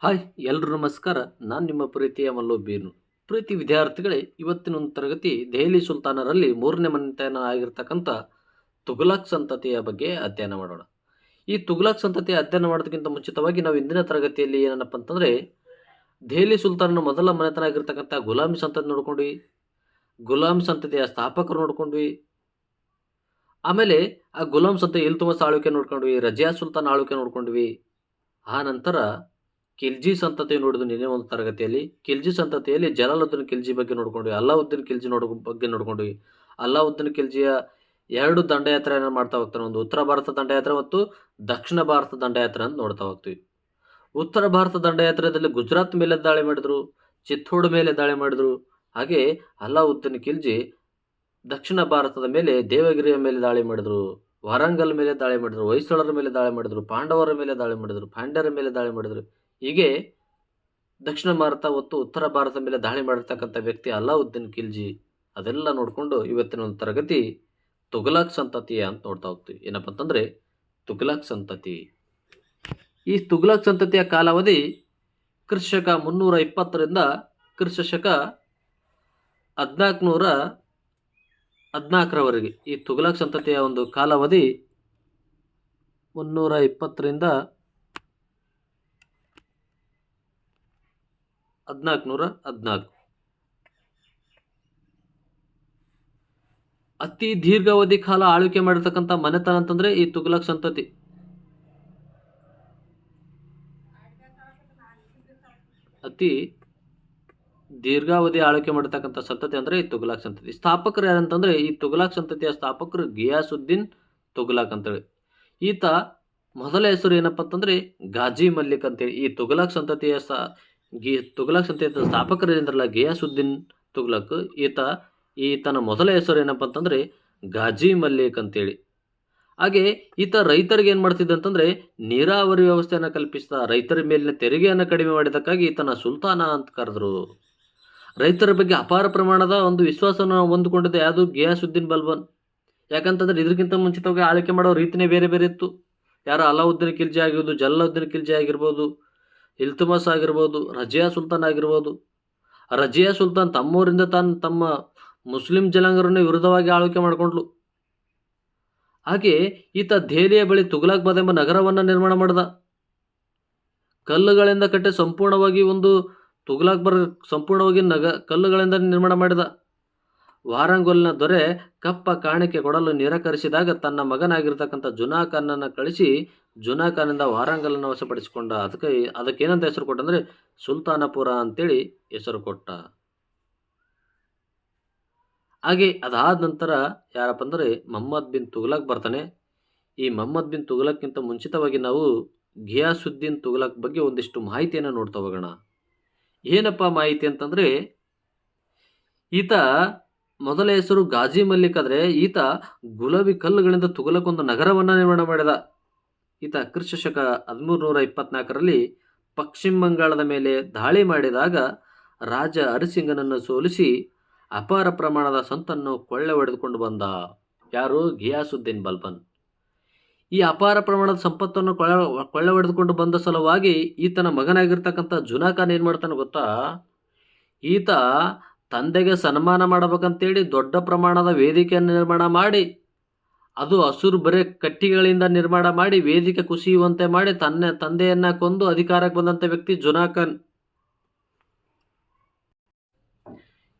Hi ಎಲ್ರು ನಮಸ್ಕಾರ. ನಾನು ನಿಮ್ಮ ಪ್ರೀತಿಯ ಮಲ್ಲು ಬೀನು. ಪ್ರೀತಿ ವಿದ್ಯಾರ್ಥಿಗಳೇ, ಇವತ್ತಿನ ಒಂದು ತರಗತಿ ದೆಹಲಿ ಸುಲ್ತಾನರಲ್ಲಿ ಮೂರನೇ ಮನೆತನ ಆಗಿರ್ತಕ್ಕಂಥ ತುಘಲಕ್ ಸಂತತಿಯ ಬಗ್ಗೆ ಅಧ್ಯಯನ ಮಾಡೋಣ. ಈ ತುಘಲಕ್ ಸಂತತಿಯ ಅಧ್ಯಯನ ಮಾಡೋದಕ್ಕಿಂತ ಮುಂಚಿತವಾಗಿ ನಾವು ಇಂದಿನ ತರಗತಿಯಲ್ಲಿ ಏನಪ್ಪ ಅಂತಂದರೆ, ದೆಹಲಿ ಸುಲ್ತಾನನ ಮೊದಲ ಮನೆತನ ಆಗಿರ್ತಕ್ಕಂಥ ಗುಲಾಮ್ ಸಂತತಿ ನೋಡ್ಕೊಂಡ್ವಿ. ಗುಲಾಮ್ ಸಂತತಿಯ ಸ್ಥಾಪಕರು ನೋಡ್ಕೊಂಡ್ವಿ. ಆಮೇಲೆ ಆ ಗುಲಾಮ್ ಸಂತತಿ ಇಲ್ತುಮಸ್ ಆಳ್ವಿಕೆ ನೋಡ್ಕೊಂಡ್ವಿ. ರಜಿಯಾ ಸುಲ್ತಾನ್ ಆಳ್ವಿಕೆ ನೋಡ್ಕೊಂಡ್ವಿ. ಆ ನಂತರ ಖಿಲ್ಜಿ ಸಂತತಿ ನೋಡಿದ್ವಿ ನಿನ್ನೆ ಒಂದು ತರಗತಿಯಲ್ಲಿ. ಖಿಲ್ಜಿ ಸಂತತಿಯಲ್ಲಿ ಜಲಾಲುದ್ದೀನ್ ಖಿಲ್ಜಿ ಬಗ್ಗೆ ನೋಡ್ಕೊಂಡ್ವಿ. ಅಲ್ಲಾವುದ್ದೀನ್ ಖಿಲ್ಜಿ ಬಗ್ಗೆ ನೋಡ್ಕೊಂಡ್ವಿ. ಅಲ್ಲಾವುದ್ದೀನ್ ಖಿಲ್ಜಿಯ 2 ದಂಡಯಾತ್ರೆಯನ್ನು ಮಾಡ್ತಾ ಹೋಗ್ತಾನೆ. ಒಂದು ಉತ್ತರ ಭಾರತ ದಂಡಯಾತ್ರೆ ಮತ್ತು ದಕ್ಷಿಣ ಭಾರತ ದಂಡಯಾತ್ರೆ ಅಂತ ನೋಡ್ತಾ ಹೋಗ್ತೀವಿ. ಉತ್ತರ ಭಾರತ ದಂಡಯಾತ್ರೆಯಲ್ಲಿ ಗುಜರಾತ್ ಮೇಲೆ ದಾಳಿ ಮಾಡಿದ್ರು, ಚಿತ್ತೋಡ್ ಮೇಲೆ ದಾಳಿ ಮಾಡಿದ್ರು. ಹಾಗೆ ಅಲ್ಲಾವುದ್ದೀನ್ ಖಿಲ್ಜಿ ದಕ್ಷಿಣ ಭಾರತದ ಮೇಲೆ ದೇವಗಿರಿಯ ಮೇಲೆ ದಾಳಿ ಮಾಡಿದ್ರು, ವಾರಂಗಲ್ ಮೇಲೆ ದಾಳಿ ಮಾಡಿದ್ರು, ಹೊಯ್ಸಳರ ಮೇಲೆ ದಾಳಿ ಮಾಡಿದ್ರು, ಪಾಂಡವರ ಮೇಲೆ ದಾಳಿ ಮಾಡಿದ್ರು, ಪಾಂಡ್ಯರ ಮೇಲೆ ದಾಳಿ ಮಾಡಿದ್ರು. ಹೀಗೆ ದಕ್ಷಿಣ ಭಾರತ ಮತ್ತು ಉತ್ತರ ಭಾರತ ಮೇಲೆ ದಾಳಿ ಮಾಡಿರ್ತಕ್ಕಂಥ ವ್ಯಕ್ತಿ ಅಲ್ಲಾವುದ್ದೀನ್ ಖಿಲ್ಜಿ. ಅದೆಲ್ಲ ನೋಡಿಕೊಂಡು ಇವತ್ತಿನ ಒಂದು ತರಗತಿ ತುಘಲಕ್ ಸಂತತಿಯ ಅಂತ ನೋಡ್ತಾ ಹೋಗ್ತೀವಿ. ಏನಪ್ಪ ಅಂತಂದರೆ ತುಘಲಕ್ ಸಂತತಿ. ಈ ತುಘಲಕ್ ಸಂತತಿಯ ಕಾಲಾವಧಿ ಕ್ರಿಸ್ತಶಕ 320ರಿಂದ ಕ್ರಿಸ್ತಶಕ 1414ರವರೆಗೆ. ಈ ತುಘಲಕ್ ಸಂತತಿಯ ಒಂದು ಕಾಲಾವಧಿ 320ರಿಂದ 1414. ಅತಿ ದೀರ್ಘಾವಧಿ ಕಾಲ ಆಳ್ವಿಕೆ ಮಾಡಿರ್ತಕ್ಕಂಥ ಮನೆತನ ಅಂತಂದ್ರೆ ಈ ತುಘಲಕ್ ಸಂತತಿ. ಅತಿ ದೀರ್ಘಾವಧಿ ಆಳ್ವಿಕೆ ಮಾಡಿರ್ತಕ್ಕಂಥ ಸಂತತಿ ಅಂದ್ರೆ ಈ ತುಘಲಕ್ ಸಂತತಿ. ಸ್ಥಾಪಕರು ಯಾರಂತಂದ್ರೆ ಈ ತುಘಲಕ್ ಸಂತತಿಯ ಸ್ಥಾಪಕರು ಗಿಯಾಸುದ್ದೀನ್ ತುಘಲಕ್ ಅಂತೇಳಿ. ಈತ ಮೊದಲ ಹೆಸರು ಏನಪ್ಪ ಅಂತಂದ್ರೆ ಗಾಜಿ ಮಲ್ಲಿಕ್ ಅಂತೇಳಿ. ಈ ತುಘಲಕ್ ಸಂತತಿಯ ತುಘಲಕ್ ಸಂತತಿಯ ಸ್ಥಾಪಕರು ಏನಂದ್ರಲ್ಲ ಗಿಯಾಸುದ್ದೀನ್ ತುಘಲಕ್, ಈತನ ಮೊದಲ ಹೆಸರು ಏನಪ್ಪ ಅಂತಂದ್ರೆ ಗಾಜಿ ಮಲ್ಲಿಕ್ ಅಂತೇಳಿ. ಹಾಗೆ ಈತ ರೈತರಿಗೆ ಏನು ಮಾಡ್ತಿದ್ದ ಅಂತಂದ್ರೆ ನೀರಾವರಿ ವ್ಯವಸ್ಥೆಯನ್ನು ಕಲ್ಪಿಸಿದ. ರೈತರ ಮೇಲಿನ ತೆರಿಗೆಯನ್ನು ಕಡಿಮೆ ಮಾಡಿದ್ದಕ್ಕಾಗಿ ಈತನ ಸುಲ್ತಾನ ಅಂತ ಕರೆದ್ರು. ರೈತರ ಬಗ್ಗೆ ಅಪಾರ ಪ್ರಮಾಣದ ಒಂದು ವಿಶ್ವಾಸವನ್ನು ಹೊಂದಿಕೊಂಡಿದ್ದ ಯಾವುದು ಗಿಯಾಸುದ್ದೀನ್ ಬಲ್ಬನ್. ಯಾಕಂತಂದ್ರೆ ಇದಕ್ಕಿಂತ ಮುಂಚಿತವಾಗಿ ಆಳ್ವಿಕೆ ಮಾಡೋ ರೀತಿನೇ ಬೇರೆ ಬೇರೆ ಇತ್ತು. ಯಾರು ಅಲ್ಲಾವುದ್ದೀನ್ ಖಿಲ್ಜಿ ಆಗಿರ್ಬೋದು, ಜಲಾಲುದ್ದೀನ್ ಖಿಲ್ಜಿ ಆಗಿರ್ಬೋದು, ಇಲ್ತುಮಸ್ ಆಗಿರ್ಬೋದು, ರಜಿಯಾ ಸುಲ್ತಾನ್ ಆಗಿರ್ಬೋದು. ರಜಿಯಾ ಸುಲ್ತಾನ್ ತಮ್ಮೂರಿಂದ ತಮ್ಮ ಮುಸ್ಲಿಂ ಜನಾಂಗರನ್ನು ವಿರುದ್ಧವಾಗಿ ಆಳ್ವಿಕೆ ಮಾಡಿಕೊಂಡ್ಲು. ಹಾಗೆ ಈತ ದೆಹಲಿಯ ಬಳಿ ತುಘಲಕ್ಬಾದ್ ಎಂಬ ನಗರವನ್ನು ನಿರ್ಮಾಣ ಮಾಡಿದ. ಕಲ್ಲುಗಳಿಂದ ಕಟ್ಟಿ ಸಂಪೂರ್ಣವಾಗಿ ಕಲ್ಲುಗಳಿಂದ ನಿರ್ಮಾಣ ಮಾಡಿದ. ವಾರಂಗೊಲ್ನ ದೊರೆ ಕಪ್ಪ ಕಾಣಿಕೆ ಕೊಡಲು ನಿರಾಕರಿಸಿದಾಗ ತನ್ನ ಮಗನಾಗಿರ್ತಕ್ಕಂಥ ಜುನಾ ಖಾನನ್ನು ಕಳಿಸಿ ಜುನಾ ಖಾನಿಂದ ವಾರಂಗಲನ್ನು ವಶಪಡಿಸಿಕೊಂಡ. ಅದಕ್ಕೇನಂತ ಹೆಸರು ಕೊಟ್ಟ ಅಂದರೆ ಸುಲ್ತಾನಪುರ ಅಂತೇಳಿ ಹೆಸರು ಕೊಟ್ಟ. ಹಾಗೆ ಅದಾದ ನಂತರ ಯಾರಪ್ಪ ಅಂದರೆ ಮೊಹಮ್ಮದ್ ಬಿನ್ ತುಘಲಕ್ ಬರ್ತಾನೆ. ಈ ಮೊಹಮ್ಮದ್ ಬಿನ್ ತುಘಲಕ್ಕಿಂತ ಮುಂಚಿತವಾಗಿ ನಾವು ಗಿಯಾಸುದ್ದೀನ್ ತುಘಲಕ್ ಬಗ್ಗೆ ಒಂದಿಷ್ಟು ಮಾಹಿತಿಯನ್ನು ನೋಡ್ತಾ ಹೋಗೋಣ. ಏನಪ್ಪ ಮಾಹಿತಿ ಅಂತಂದರೆ, ಈತ ಮೊದಲ ಹೆಸರು ಗಾಜಿ ಮಲ್ಲಿಕ್ ಆದರೆ ಈತ ಗುಲಾಬಿ ಕಲ್ಲುಗಳಿಂದ ತುಘಲಕ್ ಒಂದು ನಗರವನ್ನು ನಿರ್ಮಾಣ ಮಾಡಿದ. ಈತ ಕ್ರಿಸ್ತಶಕ 1324ರಲ್ಲಿ ಪಶ್ಚಿಮ ಬಂಗಾಳದ ಮೇಲೆ ದಾಳಿ ಮಾಡಿದಾಗ ರಾಜ ಹರಿಸಿಂಗನನ್ನು ಸೋಲಿಸಿ ಅಪಾರ ಪ್ರಮಾಣದ ಸಂತನ್ನು ಕೊಳ್ಳೆ ಹೊಡೆದುಕೊಂಡು ಬಂದ. ಯಾರು? ಗಿಯಾಸುದ್ದೀನ್ ಬಲ್ಬನ್. ಈ ಅಪಾರ ಪ್ರಮಾಣದ ಸಂಪತ್ತನ್ನು ಕೊಳ್ಳೆ ಹೊಡೆದುಕೊಂಡು ಬಂದ ಸಲುವಾಗಿ ಈತನ ಮಗನಾಗಿರ್ತಕ್ಕಂಥ ಜುನಾ ಖಾನ್ ಏನು ಮಾಡ್ತಾನೆ ಗೊತ್ತಾ? ಈತ ತಂದೆಗೆ ಸನ್ಮಾನ ಮಾಡಬೇಕಂತೇಳಿ ದೊಡ್ಡ ಪ್ರಮಾಣದ ವೇದಿಕೆಯನ್ನು ನಿರ್ಮಾಣ ಮಾಡಿ, ಅದು ಹಸುರು ಬರೇ ಕಟ್ಟಿಗೆಗಳಿಂದ ನಿರ್ಮಾಣ ಮಾಡಿ ವೇದಿಕೆ ಕುಸಿಯುವಂತೆ ಮಾಡಿ ತಂದೆಯನ್ನ ಕೊಂದು ಅಧಿಕಾರಕ್ಕೆ ಬಂದಂಥ ವ್ಯಕ್ತಿ ಜುನಾ ಖಾನ್.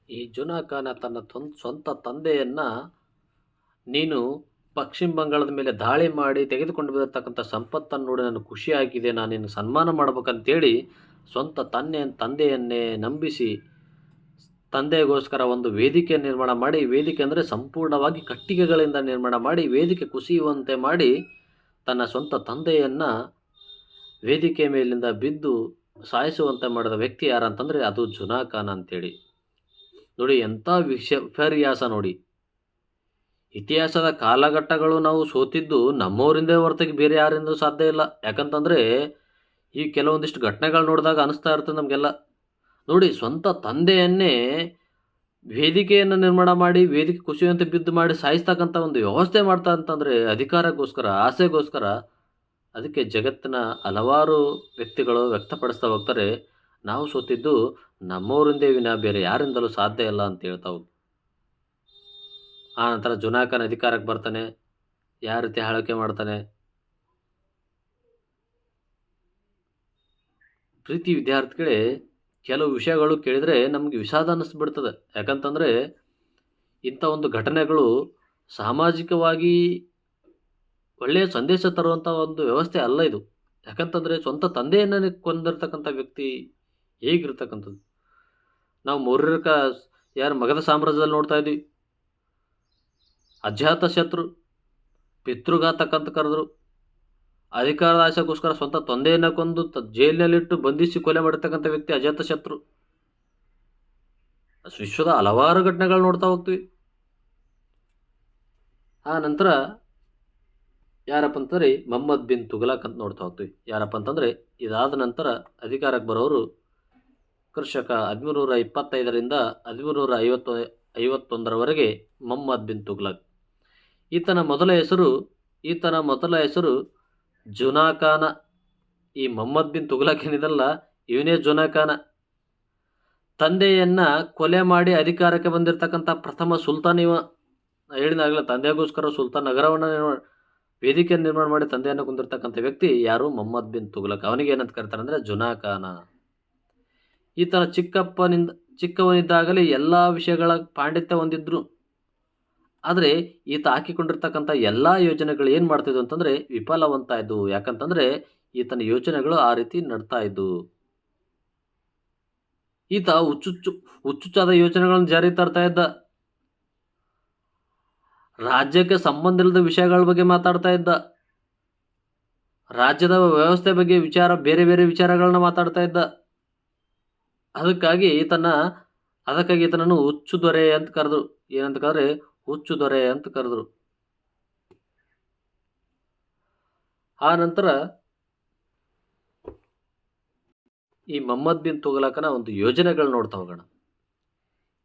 ಈ ಜುನಾ ಖಾನ ತನ್ನ ಸ್ವಂತ ತಂದೆಯನ್ನ ನೀನು ಪಶ್ಚಿಮ ಬಂಗಾಳದ ಮೇಲೆ ದಾಳಿ ಮಾಡಿ ತೆಗೆದುಕೊಂಡು ಬಂದಿರತಕ್ಕಂಥ ಸಂಪತ್ತನ್ನು ನೋಡಿ ನನಗೆ ಖುಷಿಯಾಗಿದೆ, ನಾನು ನಿನ್ನ ಸನ್ಮಾನ ಮಾಡ್ಬೇಕಂತೇಳಿ ಸ್ವಂತ ತಂದೆಯನ್ನೇ ನಂಬಿಸಿ ತಂದೆಗೋಸ್ಕರ ಒಂದು ವೇದಿಕೆ ನಿರ್ಮಾಣ ಮಾಡಿ, ವೇದಿಕೆ ಅಂದರೆ ಸಂಪೂರ್ಣವಾಗಿ ಕಟ್ಟಿಗೆಗಳಿಂದ ನಿರ್ಮಾಣ ಮಾಡಿ ವೇದಿಕೆ ಕುಸಿಯುವಂತೆ ಮಾಡಿ ತನ್ನ ಸ್ವಂತ ತಂದೆಯನ್ನು ವೇದಿಕೆ ಮೇಲಿಂದ ಬಿದ್ದು ಸಾಯಿಸುವಂತೆ ಮಾಡಿದ ವ್ಯಕ್ತಿ ಯಾರಂತಂದರೆ ಅದು ಜುನಾ ಖಾನ್ ಅಂತೇಳಿ. ನೋಡಿ ಎಂಥ ವಿಪರ್ಯಾಸ ನೋಡಿ. ಇತಿಹಾಸದ ಕಾಲಘಟ್ಟಗಳು ನಾವು ಸೋತಿದ್ದು ನಮ್ಮವರಿಂದೇ ಹೊರತಾಗಿ ಬೇರೆ ಯಾರಿಂದ ಸಾಧ್ಯ ಇಲ್ಲ. ಯಾಕಂತಂದರೆ ಈ ಕೆಲವೊಂದಿಷ್ಟು ಘಟನೆಗಳು ನೋಡಿದಾಗ ಅನಿಸ್ತಾ ಇರ್ತದೆ ನಮಗೆಲ್ಲ. ನೋಡಿ, ಸ್ವಂತ ತಂದೆಯನ್ನೇ ವೇದಿಕೆಯನ್ನು ನಿರ್ಮಾಣ ಮಾಡಿ ವೇದಿಕೆ ಕುಸಿಯುವಂತೆ ಬಿದ್ದು ಮಾಡಿ ಸಾಯಿಸ್ತಕ್ಕಂಥ ಒಂದು ವ್ಯವಸ್ಥೆ ಮಾಡ್ತಾ ಅಂತಂದರೆ ಅಧಿಕಾರಕ್ಕೋಸ್ಕರ, ಆಸೆಗೋಸ್ಕರ. ಅದಕ್ಕೆ ಜಗತ್ತಿನ ಹಲವಾರು ವ್ಯಕ್ತಿಗಳು ವ್ಯಕ್ತಪಡಿಸ್ತಾ ಹೋಗ್ತಾರೆ, ನಾವು ಸೋತಿದ್ದು ನಮ್ಮವರಿಂದೇ ವಿನ ಬೇರೆ ಯಾರಿಂದಲೂ ಸಾಧ್ಯ ಇಲ್ಲ ಅಂತ ಹೇಳ್ತಾ ಹೋಗಿ. ಆ ನಂತರ ಜುನಾಕನ್ ಅಧಿಕಾರಕ್ಕೆ ಬರ್ತಾನೆ, ಯಾವ ರೀತಿ ಆಳ್ವಿಕೆ ಮಾಡ್ತಾನೆ. ಪ್ರೀತಿ ವಿದ್ಯಾರ್ಥಿಗಳೇ, ಕೆಲವು ವಿಷಯಗಳು ಕೇಳಿದರೆ ನಮಗೆ ವಿಷಾದ ಅನ್ನಿಸ್ಬಿಡ್ತದೆ. ಯಾಕಂತಂದರೆ ಇಂಥ ಒಂದು ಘಟನೆಗಳು ಸಾಮಾಜಿಕವಾಗಿ ಒಳ್ಳೆಯ ಸಂದೇಶ ತರುವಂಥ ಒಂದು ವ್ಯವಸ್ಥೆ ಅಲ್ಲ ಇದು. ಯಾಕಂತಂದರೆ ಸ್ವಂತ ತಂದೆಯನ್ನೇ ಕೊಂದಿರ್ತಕ್ಕಂಥ ವ್ಯಕ್ತಿ ಹೇಗಿರ್ತಕ್ಕಂಥದ್ದು. ನಾವು ಮೌರ್ಯರ ಯಾರು ಮಗಧ ಸಾಮ್ರಾಜ್ಯದಲ್ಲಿ ನೋಡ್ತಾ ಇದ್ವಿ. ಅಜಾತ ಶತ್ರು, ಪಿತೃಘಾತಕ ಅಂತ ಕರೆದ್ರು. ಅಧಿಕಾರದ ಆಸೆಗೋಸ್ಕರ ಸ್ವಂತ ತಂದೆಯನ್ನು ಕೊಂದು ಜೈಲಿನಲ್ಲಿಟ್ಟು ಬಂಧಿಸಿ ಕೊಲೆ ಮಾಡಿರ್ತಕ್ಕಂಥ ವ್ಯಕ್ತಿ ಅಜಾತ ಶತ್ರು. ವಿಶ್ವದ ಹಲವಾರು ಘಟನೆಗಳು ನೋಡ್ತಾ ಹೋಗ್ತೀವಿ. ಆ ನಂತರ ಯಾರಪ್ಪ ಅಂತಂದರೆ ಮೊಹಮ್ಮದ್ ಬಿನ್ ತುಘಲಕ್ ಅಂತ ನೋಡ್ತಾ ಹೋಗ್ತೀವಿ. ಯಾರಪ್ಪ ಅಂತಂದರೆ ಇದಾದ ನಂತರ ಅಧಿಕಾರಕ್ಕೆ ಬರೋರು ಕೃಷಕ 1325ರಿಂದ 1351ರವರೆಗೆ ಮೊಹಮ್ಮದ್ ಬಿನ್ ತುಘಲಕ್. ಈತನ ಮೊದಲ ಹೆಸರು ಜುನಾಖಾನ. ಈ ಮೊಹಮ್ಮದ್ ಬಿನ್ ತುಘಲಕ್ ಏನಿದಲ್ಲ, ಇವನೇ ಜುನಾಖಾನ. ತಂದೆಯನ್ನು ಕೊಲೆ ಮಾಡಿ ಅಧಿಕಾರಕ್ಕೆ ಬಂದಿರತಕ್ಕಂಥ ಪ್ರಥಮ ಸುಲ್ತಾನ್ ಇವ. ಹೇಳಿದಾಗಲೇ ತಂದೆಗೋಸ್ಕರ ಸುಲ್ತಾನ್ ನಗರವನ್ನು ವೇದಿಕೆಯನ್ನು ನಿರ್ಮಾಣ ಮಾಡಿ ತಂದೆಯನ್ನು ಕೊಂದಿರ್ತಕ್ಕಂಥ ವ್ಯಕ್ತಿ ಯಾರು? ಮೊಹಮ್ಮದ್ ಬಿನ್ ತುಘಲಕ್. ಅವನಿಗೆ ಏನಂತ ಕರೀತಾರೆ ಅಂದರೆ ಜುನಾಖಾನ. ಈತನ ಚಿಕ್ಕವನಿದ್ದಾಗಲೇ ಎಲ್ಲ ವಿಷಯಗಳ ಪಾಂಡಿತ್ಯ ಹೊಂದಿದ್ರು. ಆದರೆ ಈತ ಹಾಕಿಕೊಂಡಿರ್ತಕ್ಕಂಥ ಎಲ್ಲ ಯೋಜನೆಗಳು ಏನು ಮಾಡ್ತಿದ್ವು ಅಂತಂದರೆ ವಿಫಲವಂತ ಇದ್ವು. ಯಾಕಂತಂದರೆ ಈತನ ಯೋಜನೆಗಳು ಆ ರೀತಿ ನಡ್ತಾ ಇದ್ವು. ಈತ ಹುಚ್ಚುಚ್ಚಾದ ಯೋಜನೆಗಳನ್ನು ಜಾರಿ ತರ್ತಾ ಇದ್ದ. ರಾಜ್ಯಕ್ಕೆ ಸಂಬಂಧ ಇಲ್ಲದ ವಿಷಯಗಳ ಬಗ್ಗೆ ಮಾತಾಡ್ತಾ ಇದ್ದ. ರಾಜ್ಯದ ವ್ಯವಸ್ಥೆ ಬಗ್ಗೆ ಬೇರೆ ಬೇರೆ ವಿಚಾರಗಳನ್ನ ಮಾತಾಡ್ತಾ ಇದ್ದ. ಅದಕ್ಕಾಗಿ ಈತನನ್ನು ಹುಚ್ಚು ದೊರೆ ಅಂತ ಕರೆದ್ರು. ಏನಂತ ಕರೆದ್ರೆ ಹುಚ್ಚು ದೊರೆ ಅಂತ ಕರೆದ್ರು. ಆ ನಂತರ ಈ ಮೊಹಮ್ಮದ್ ಬಿನ್ ತುಘಲಕನ ಒಂದು ಯೋಜನೆಗಳು ನೋಡ್ತಾ ಹೋಗೋಣ.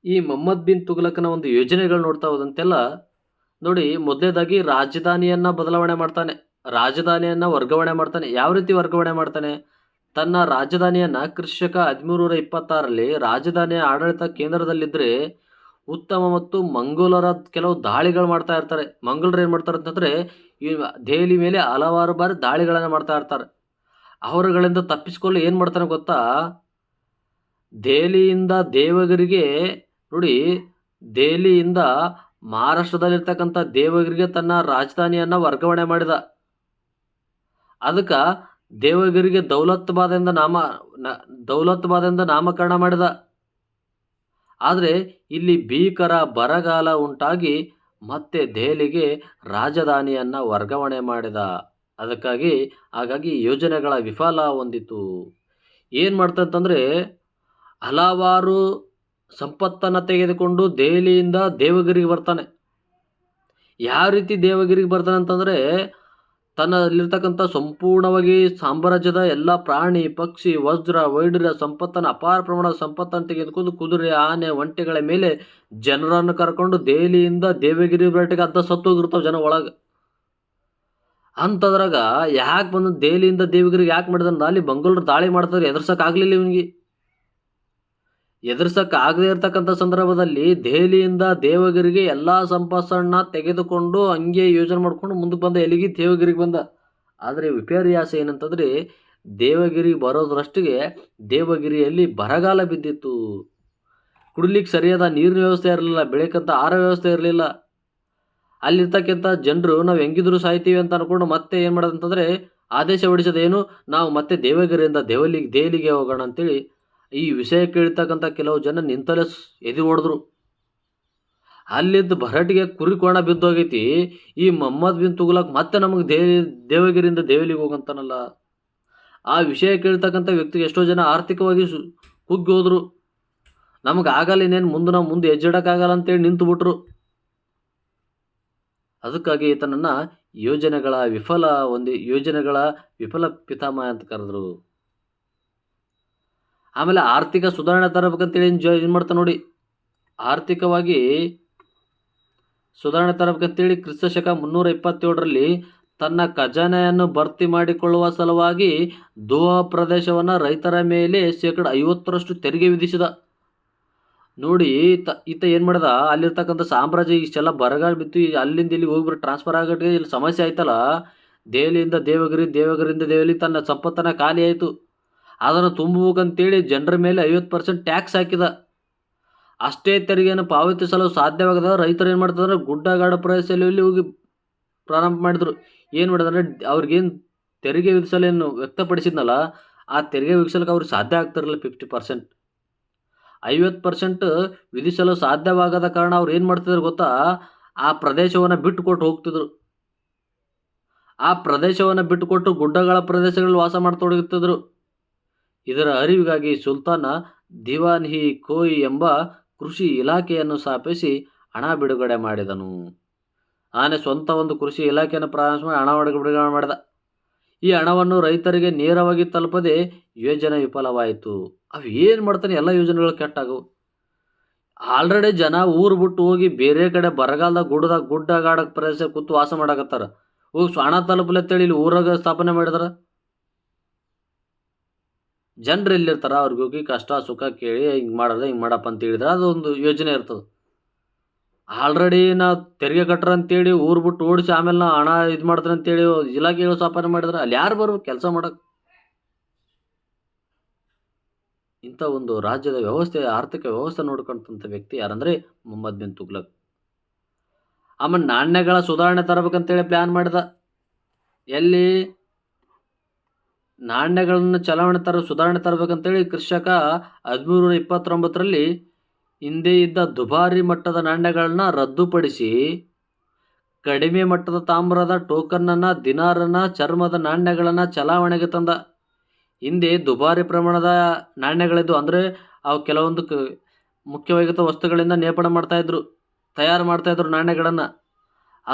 ಈ ಮೊಹಮ್ಮದ್ ಬಿನ್ ತುಘಲಕನ ಒಂದು ಯೋಜನೆಗಳು ನೋಡ್ತಾ ಹೋದಂತೆಲ್ಲ ನೋಡಿ, ಮೊದಲನೇದಾಗಿ ರಾಜಧಾನಿಯನ್ನು ಬದಲಾವಣೆ ಮಾಡ್ತಾನೆ, ರಾಜಧಾನಿಯನ್ನು ವರ್ಗಾವಣೆ ಮಾಡ್ತಾನೆ. ಯಾವ ರೀತಿ ವರ್ಗಾವಣೆ ಮಾಡ್ತಾನೆ? ತನ್ನ ರಾಜಧಾನಿಯನ್ನು ಕೃಷಕ 1326ರಲ್ಲಿ ರಾಜಧಾನಿಯ ಆಡಳಿತ ಕೇಂದ್ರದಲ್ಲಿದ್ದರೆ ಉತ್ತಮ ಮತ್ತು ಮಂಗೋಲರ ಕೆಲವು ದಾಳಿಗಳು ಮಾಡ್ತಾ ಇರ್ತಾರೆ. ಮಂಗೋಲರು ಏನು ಮಾಡ್ತಾರೆ ಅಂತಂದರೆ ಈ ದೆಹಲಿ ಮೇಲೆ ಹಲವಾರು ಬಾರಿ ದಾಳಿಗಳನ್ನು ಮಾಡ್ತಾ ಇರ್ತಾರೆ. ಅವರುಗಳಿಂದ ತಪ್ಪಿಸ್ಕೊಳ್ಳಲು ಏನು ಮಾಡ್ತಾನೆ ಗೊತ್ತಾ? ದೆಹಲಿಯಿಂದ ದೇವಗಿರಿಗೆ ನೋಡಿ, ದೆಹಲಿಯಿಂದ ಮಹಾರಾಷ್ಟ್ರದಲ್ಲಿರ್ತಕ್ಕಂಥ ದೇವಗಿರಿಗೆ ತನ್ನ ರಾಜಧಾನಿಯನ್ನು ವರ್ಗಾವಣೆ ಮಾಡಿದ. ಅದಕ್ಕೆ ದೇವಗಿರಿಗೆ ದೌಲತಾಬಾದ್ ಎಂದು ನಾಮಕರಣ ಮಾಡಿದ. ಆದರೆ ಇಲ್ಲಿ ಭೀಕರ ಬರಗಾಲ ಉಂಟಾಗಿ ಮತ್ತೆ ದೆಹಲಿಗೆ ರಾಜಧಾನಿಯನ್ನು ವರ್ಗಾವಣೆ ಮಾಡಿದ. ಹಾಗಾಗಿ ಯೋಜನೆಗಳ ವಿಫಲ ಹೊಂದಿತು. ಏನು ಮಾಡ್ತಂತಂದರೆ ಹಲವಾರು ಸಂಪತ್ತನ್ನು ತೆಗೆದುಕೊಂಡು ದೆಹಲಿಯಿಂದ ದೇವಗಿರಿಗೆ ಬರ್ತಾನೆ. ಯಾವ ರೀತಿ ದೇವಗಿರಿಗೆ ಬರ್ತಾನೆ ಅಂತಂದರೆ ತನ್ನಲ್ಲಿರ್ತಕ್ಕಂಥ ಸಂಪೂರ್ಣವಾಗಿ ಸಾಮ್ರಾಜ್ಯದ ಎಲ್ಲ ಪ್ರಾಣಿ ಪಕ್ಷಿ ವಜ್ರ ವೈಢೂರ್ಯ ಸಂಪತ್ತನ್ನು, ಅಪಾರ ಪ್ರಮಾಣದ ಸಂಪತ್ತನ್ನು ತೆಗೆದುಕೊಂಡು ಕುದುರೆ ಆನೆ ಒಂಟೆಗಳ ಮೇಲೆ ಜನರನ್ನು ಕರ್ಕೊಂಡು ದೆಹಲಿಯಿಂದ ದೇವಗಿರಿ ಬರಟಿಗೆ ಅರ್ಧ ಸತ್ತೋಗಿರ್ತಾವೆ ಜನ ಒಳಗೆ. ಅಂಥದ್ರಾಗ ಯಾಕೆ ಬಂದ ದೆಹಲಿಯಿಂದ ದೇವಗಿರಿಗೆ ಯಾಕೆ ಮಾಡಿದ್ರೆ ಅಲ್ಲಿ ಮಂಗೋಲರು ದಾಳಿ ಮಾಡ್ತಾರೆ, ಎದುರ್ಸೋಕ್ಕಾಗಲಿಲ್ಲ ಇವನಿಗೆ. ಎದುರ್ಸೋಕ್ಕಾಗದೇ ಇರ್ತಕ್ಕಂಥ ಸಂದರ್ಭದಲ್ಲಿ ದೆಹಲಿಯಿಂದ ದೇವಗಿರಿಗೆ ಎಲ್ಲ ಸಂಪತ್ತನ್ನು ತೆಗೆದುಕೊಂಡು ಹಂಗೆ ಯೋಜನೆ ಮಾಡಿಕೊಂಡು ಮುಂದಕ್ಕೆ ಬಂದ. ಎಲ್ಲಿಗೆ? ದೇವಗಿರಿಗೆ ಬಂದ. ಆದರೆ ವಿಪರ್ಯಾಸ ಏನಂತಂದರೆ ದೇವಗಿರಿಗೆ ಬರೋದ್ರಷ್ಟಿಗೆ ದೇವಗಿರಿಯಲ್ಲಿ ಬರಗಾಲ ಬಿದ್ದಿತ್ತು. ಕುಡಿಲಿಕ್ಕೆ ಸರಿಯಾದ ನೀರಿನ ವ್ಯವಸ್ಥೆ ಇರಲಿಲ್ಲ, ಬೆಳಕಂತ ಆಹಾರ ವ್ಯವಸ್ಥೆ ಇರಲಿಲ್ಲ. ಅಲ್ಲಿರ್ತಕ್ಕಂಥ ಜನರು ನಾವು ಹೆಂಗಿದ್ರು ಸಾಯ್ತೀವಿ ಅಂತ ಅಂದ್ಕೊಂಡು ಮತ್ತೆ ಏನು ಮಾಡೋದಂತಂದರೆ ಆದೇಶ ಹೊಡಿಸೋದೇನು, ನಾವು ಮತ್ತೆ ದೇವಗಿರಿಯಿಂದ ದೆಹಲಿಗೆ ಹೋಗೋಣ ಅಂತೇಳಿ. ಈ ವಿಷಯ ಕೇಳ್ತಕ್ಕಂಥ ಕೆಲವು ಜನ ನಿಂತಲೇ ಎದೆ ಹೊಡೆದ್ರು. ಅಲ್ಲಿಂದ ಭರಟಿಗೆ ಕುರಿಕೋಣ ಬಿದ್ದೋಗೈತಿ. ಈ ಮೊಹಮ್ಮದ್ ಬಿನ್ ತುಘಲಕ್ ಮತ್ತೆ ನಮಗೆ ದೇವಗಿರಿಯಿಂದ ದೆಹಲಿಗೆ ಹೋಗಂತಾನಲ್ಲ. ಆ ವಿಷಯ ಕೇಳ್ತಕ್ಕಂಥ ವ್ಯಕ್ತಿಗೆ ಎಷ್ಟೋ ಜನ ಆರ್ಥಿಕವಾಗಿ ಕುಗ್ಗಿ ಹೋದ್ರು. ನಮಗೆ ಆಗಲ್ಲ, ಇನ್ನೇನು ನಾವು ಮುಂದೆ ಹೆಜ್ಜೆಡಕ್ಕಾಗಲ್ಲ ಅಂತೇಳಿ ನಿಂತು ಬಿಟ್ರು. ಅದಕ್ಕಾಗಿ ಈತನನ್ನು ಯೋಜನೆಗಳ ವಿಫಲ ಪಿತಾಮಹ ಅಂತ ಕರೆದ್ರು. ಆಮೇಲೆ ಆರ್ಥಿಕ ಸುಧಾರಣೆ ತರಬೇಕಂತೇಳಿ ಏನು ಮಾಡ್ತಾನೆ ನೋಡಿ, ಆರ್ಥಿಕವಾಗಿ ಸುಧಾರಣೆ ತರಬೇಕಂತೇಳಿ ಕ್ರಿಸ್ತ ಶಕ 327ರಲ್ಲಿ ತನ್ನ ಖಜಾನೆಯನ್ನು ಭರ್ತಿ ಮಾಡಿಕೊಳ್ಳುವ ಸಲುವಾಗಿ ದೋಹಾ ಪ್ರದೇಶವನ್ನು ರೈತರ ಮೇಲೆ 50% ತೆರಿಗೆ ವಿಧಿಸಿದ. ನೋಡಿ, ಈತ ಏನು ಮಾಡ್ದ, ಅಲ್ಲಿರ್ತಕ್ಕಂಥ ಸಾಮ್ರಾಜ್ಯ ಇಷ್ಟೆಲ್ಲ ಬರಗಾಲ ಬಿತ್ತು, ಅಲ್ಲಿಂದ ಇಲ್ಲಿಗೆ ಹೋಗ್ಬಿಟ್ಟು ಟ್ರಾನ್ಸ್ಫರ್ ಆಗಟ್ಟಿಗೆ ಇಲ್ಲಿ ಸಮಸ್ಯೆ ಆಯ್ತಲ್ಲ, ದೆಹಲಿಯಿಂದ ದೇವಗಿರಿ, ದೇವಗಿರಿಯಿಂದ ದೆಹಲಿ ತನ್ನ ಸಂಪತ್ತನ್ನು ಖಾಲಿ ಆಯಿತು. ಅದನ್ನು ತುಂಬಬೇಕಂತೇಳಿ ಜನರ ಮೇಲೆ 50% ಟ್ಯಾಕ್ಸ್ ಹಾಕಿದ. ಅಷ್ಟೇ ತೆರಿಗೆಯನ್ನು ಪಾವತಿಸಲು ಸಾಧ್ಯವಾಗದ ರೈತರು ಏನು ಮಾಡ್ತಾರೆ, ಗುಡ್ಡಗಾಡು ಪ್ರದೇಶದಲ್ಲಿ ಹೋಗಿ ಪ್ರಾರಂಭ ಮಾಡಿದ್ರು. ಏನು ಮಾಡಿದ್ರೆ, ಅವ್ರಿಗೇನು ತೆರಿಗೆ ವಿಧಿಸಲೇನು ವ್ಯಕ್ತಪಡಿಸಿದ್ನಲ್ಲ, ಆ ತೆರಿಗೆ ವಿಧಿಸಲಿಕ್ಕೆ ಅವ್ರಿಗೆ ಸಾಧ್ಯ ಆಗ್ತಿರಲಿಲ್ಲ. 50%, 50% ವಿಧಿಸಲು ಸಾಧ್ಯವಾಗದ ಕಾರಣ ಅವ್ರು ಏನು ಮಾಡ್ತಿದ್ರು ಗೊತ್ತಾ, ಆ ಪ್ರದೇಶವನ್ನು ಬಿಟ್ಟು ಕೊಟ್ಟು ಹೋಗ್ತಿದ್ರು. ಆ ಪ್ರದೇಶವನ್ನು ಬಿಟ್ಟುಕೊಟ್ಟು ಗುಡ್ಡಗಳ ಪ್ರದೇಶಗಳಲ್ಲಿ ವಾಸ ಮಾಡತೊಡಗುತ್ತಿದ್ರು. ಇದರ ಅರಿವಿಗಾಗಿ ಸುಲ್ತಾನ ದಿವಾನ್ ಹಿ ಕೋಯಿ ಎಂಬ ಕೃಷಿ ಇಲಾಖೆಯನ್ನು ಸ್ಥಾಪಿಸಿ ಹಣ ಬಿಡುಗಡೆ ಮಾಡಿದನು. ಆನೆ ಸ್ವಂತ ಒಂದು ಕೃಷಿ ಇಲಾಖೆಯನ್ನು ಪ್ರಾರಂಭಿಸಿ ಹಣ ಬಿಡುಗಡೆ ಮಾಡಿದ. ಈ ಹಣವನ್ನು ರೈತರಿಗೆ ನೇರವಾಗಿ ತಲುಪದೆ ಯೋಜನೆ ವಿಫಲವಾಯಿತು. ಅವು ಏನು ಮಾಡ್ತಾನೆ, ಎಲ್ಲ ಯೋಜನೆಗಳು ಕೆಟ್ಟಾಗವು. ಆಲ್ರೆಡಿ ಜನ ಊರು ಬಿಟ್ಟು ಹೋಗಿ ಬೇರೆ ಕಡೆ ಬರಗಾಲದಾಗ ಗುಡ್ಡಗಾಡ ಪ್ರದೇಶ ಕೂತು ವಾಸ ಮಾಡಕತ್ತಾರ. ಹೋಗಿ ಹಣ ತಲುಪಲತ್ತೇಳಿ ಇಲ್ಲಿ ಊರಾಗ ಸ್ಥಾಪನೆ ಮಾಡಿದಾರ. ಜನರು ಎಲ್ಲಿರ್ತಾರ, ಅವ್ರಿಗೆ ಹೋಗಿ ಕಷ್ಟ ಸುಖ ಕೇಳಿ ಹಿಂಗೆ ಮಾಡಪ್ಪ ಅಂತ ಹೇಳಿದ್ರೆ ಅದೊಂದು ಯೋಜನೆ ಇರ್ತದೆ. ಆಲ್ರೆಡಿ ನಾವು ತೆರಿಗೆ ಕಟ್ರ ಅಂತೇಳಿ ಊರು ಬಿಟ್ಟು ಓಡಿಸಿ ಆಮೇಲೆ ನಾವು ಹಣ ಇದು ಮಾಡ್ತಾರೆ ಅಂತೇಳಿ ಇಲಾಖೆಗಳು ಸ್ಥಾಪನೆ ಮಾಡಿದ್ರೆ ಅಲ್ಲಿ ಯಾರು ಬರ್ಬೇಕು ಕೆಲಸ ಮಾಡಕ್ಕೆ? ಇಂಥ ಒಂದು ರಾಜ್ಯದ ವ್ಯವಸ್ಥೆ, ಆರ್ಥಿಕ ವ್ಯವಸ್ಥೆ ನೋಡ್ಕೊಂಡಂಥ ವ್ಯಕ್ತಿ ಯಾರಂದರೆ ಮೊಹಮ್ಮದ್ ಬಿನ್ ತುಘಲಕ್. ಆಮೇಲೆ ನಾಣ್ಯಗಳ ಸುಧಾರಣೆ ತರಬೇಕಂತೇಳಿ ಪ್ಲ್ಯಾನ್ ಮಾಡಿದ. ಎಲ್ಲಿ ನಾಣ್ಯಗಳನ್ನು ಸುಧಾರಣೆ ತರಬೇಕಂತೇಳಿ ಕೃಷಕ 1329ರಲ್ಲಿ ಹಿಂದೆ ಇದ್ದ ದುಬಾರಿ ಮಟ್ಟದ ನಾಣ್ಯಗಳನ್ನ ರದ್ದುಪಡಿಸಿ ಕಡಿಮೆ ಮಟ್ಟದ ತಾಮ್ರದ ಟೋಕನ್ನನ್ನು, ದಿನಾರನ್ನ, ಚರ್ಮದ ನಾಣ್ಯಗಳನ್ನು ಚಲಾವಣೆಗೆ ತಂದ. ಹಿಂದೆ ದುಬಾರಿ ಪ್ರಮಾಣದ ನಾಣ್ಯಗಳಿದ್ದು, ಅಂದರೆ ಅವು ಕೆಲವೊಂದು ಮುಖ್ಯವಾಗಿದ್ದ ವಸ್ತುಗಳಿಂದ ತಯಾರು ಮಾಡ್ತಾಯಿದ್ರು ನಾಣ್ಯಗಳನ್ನು.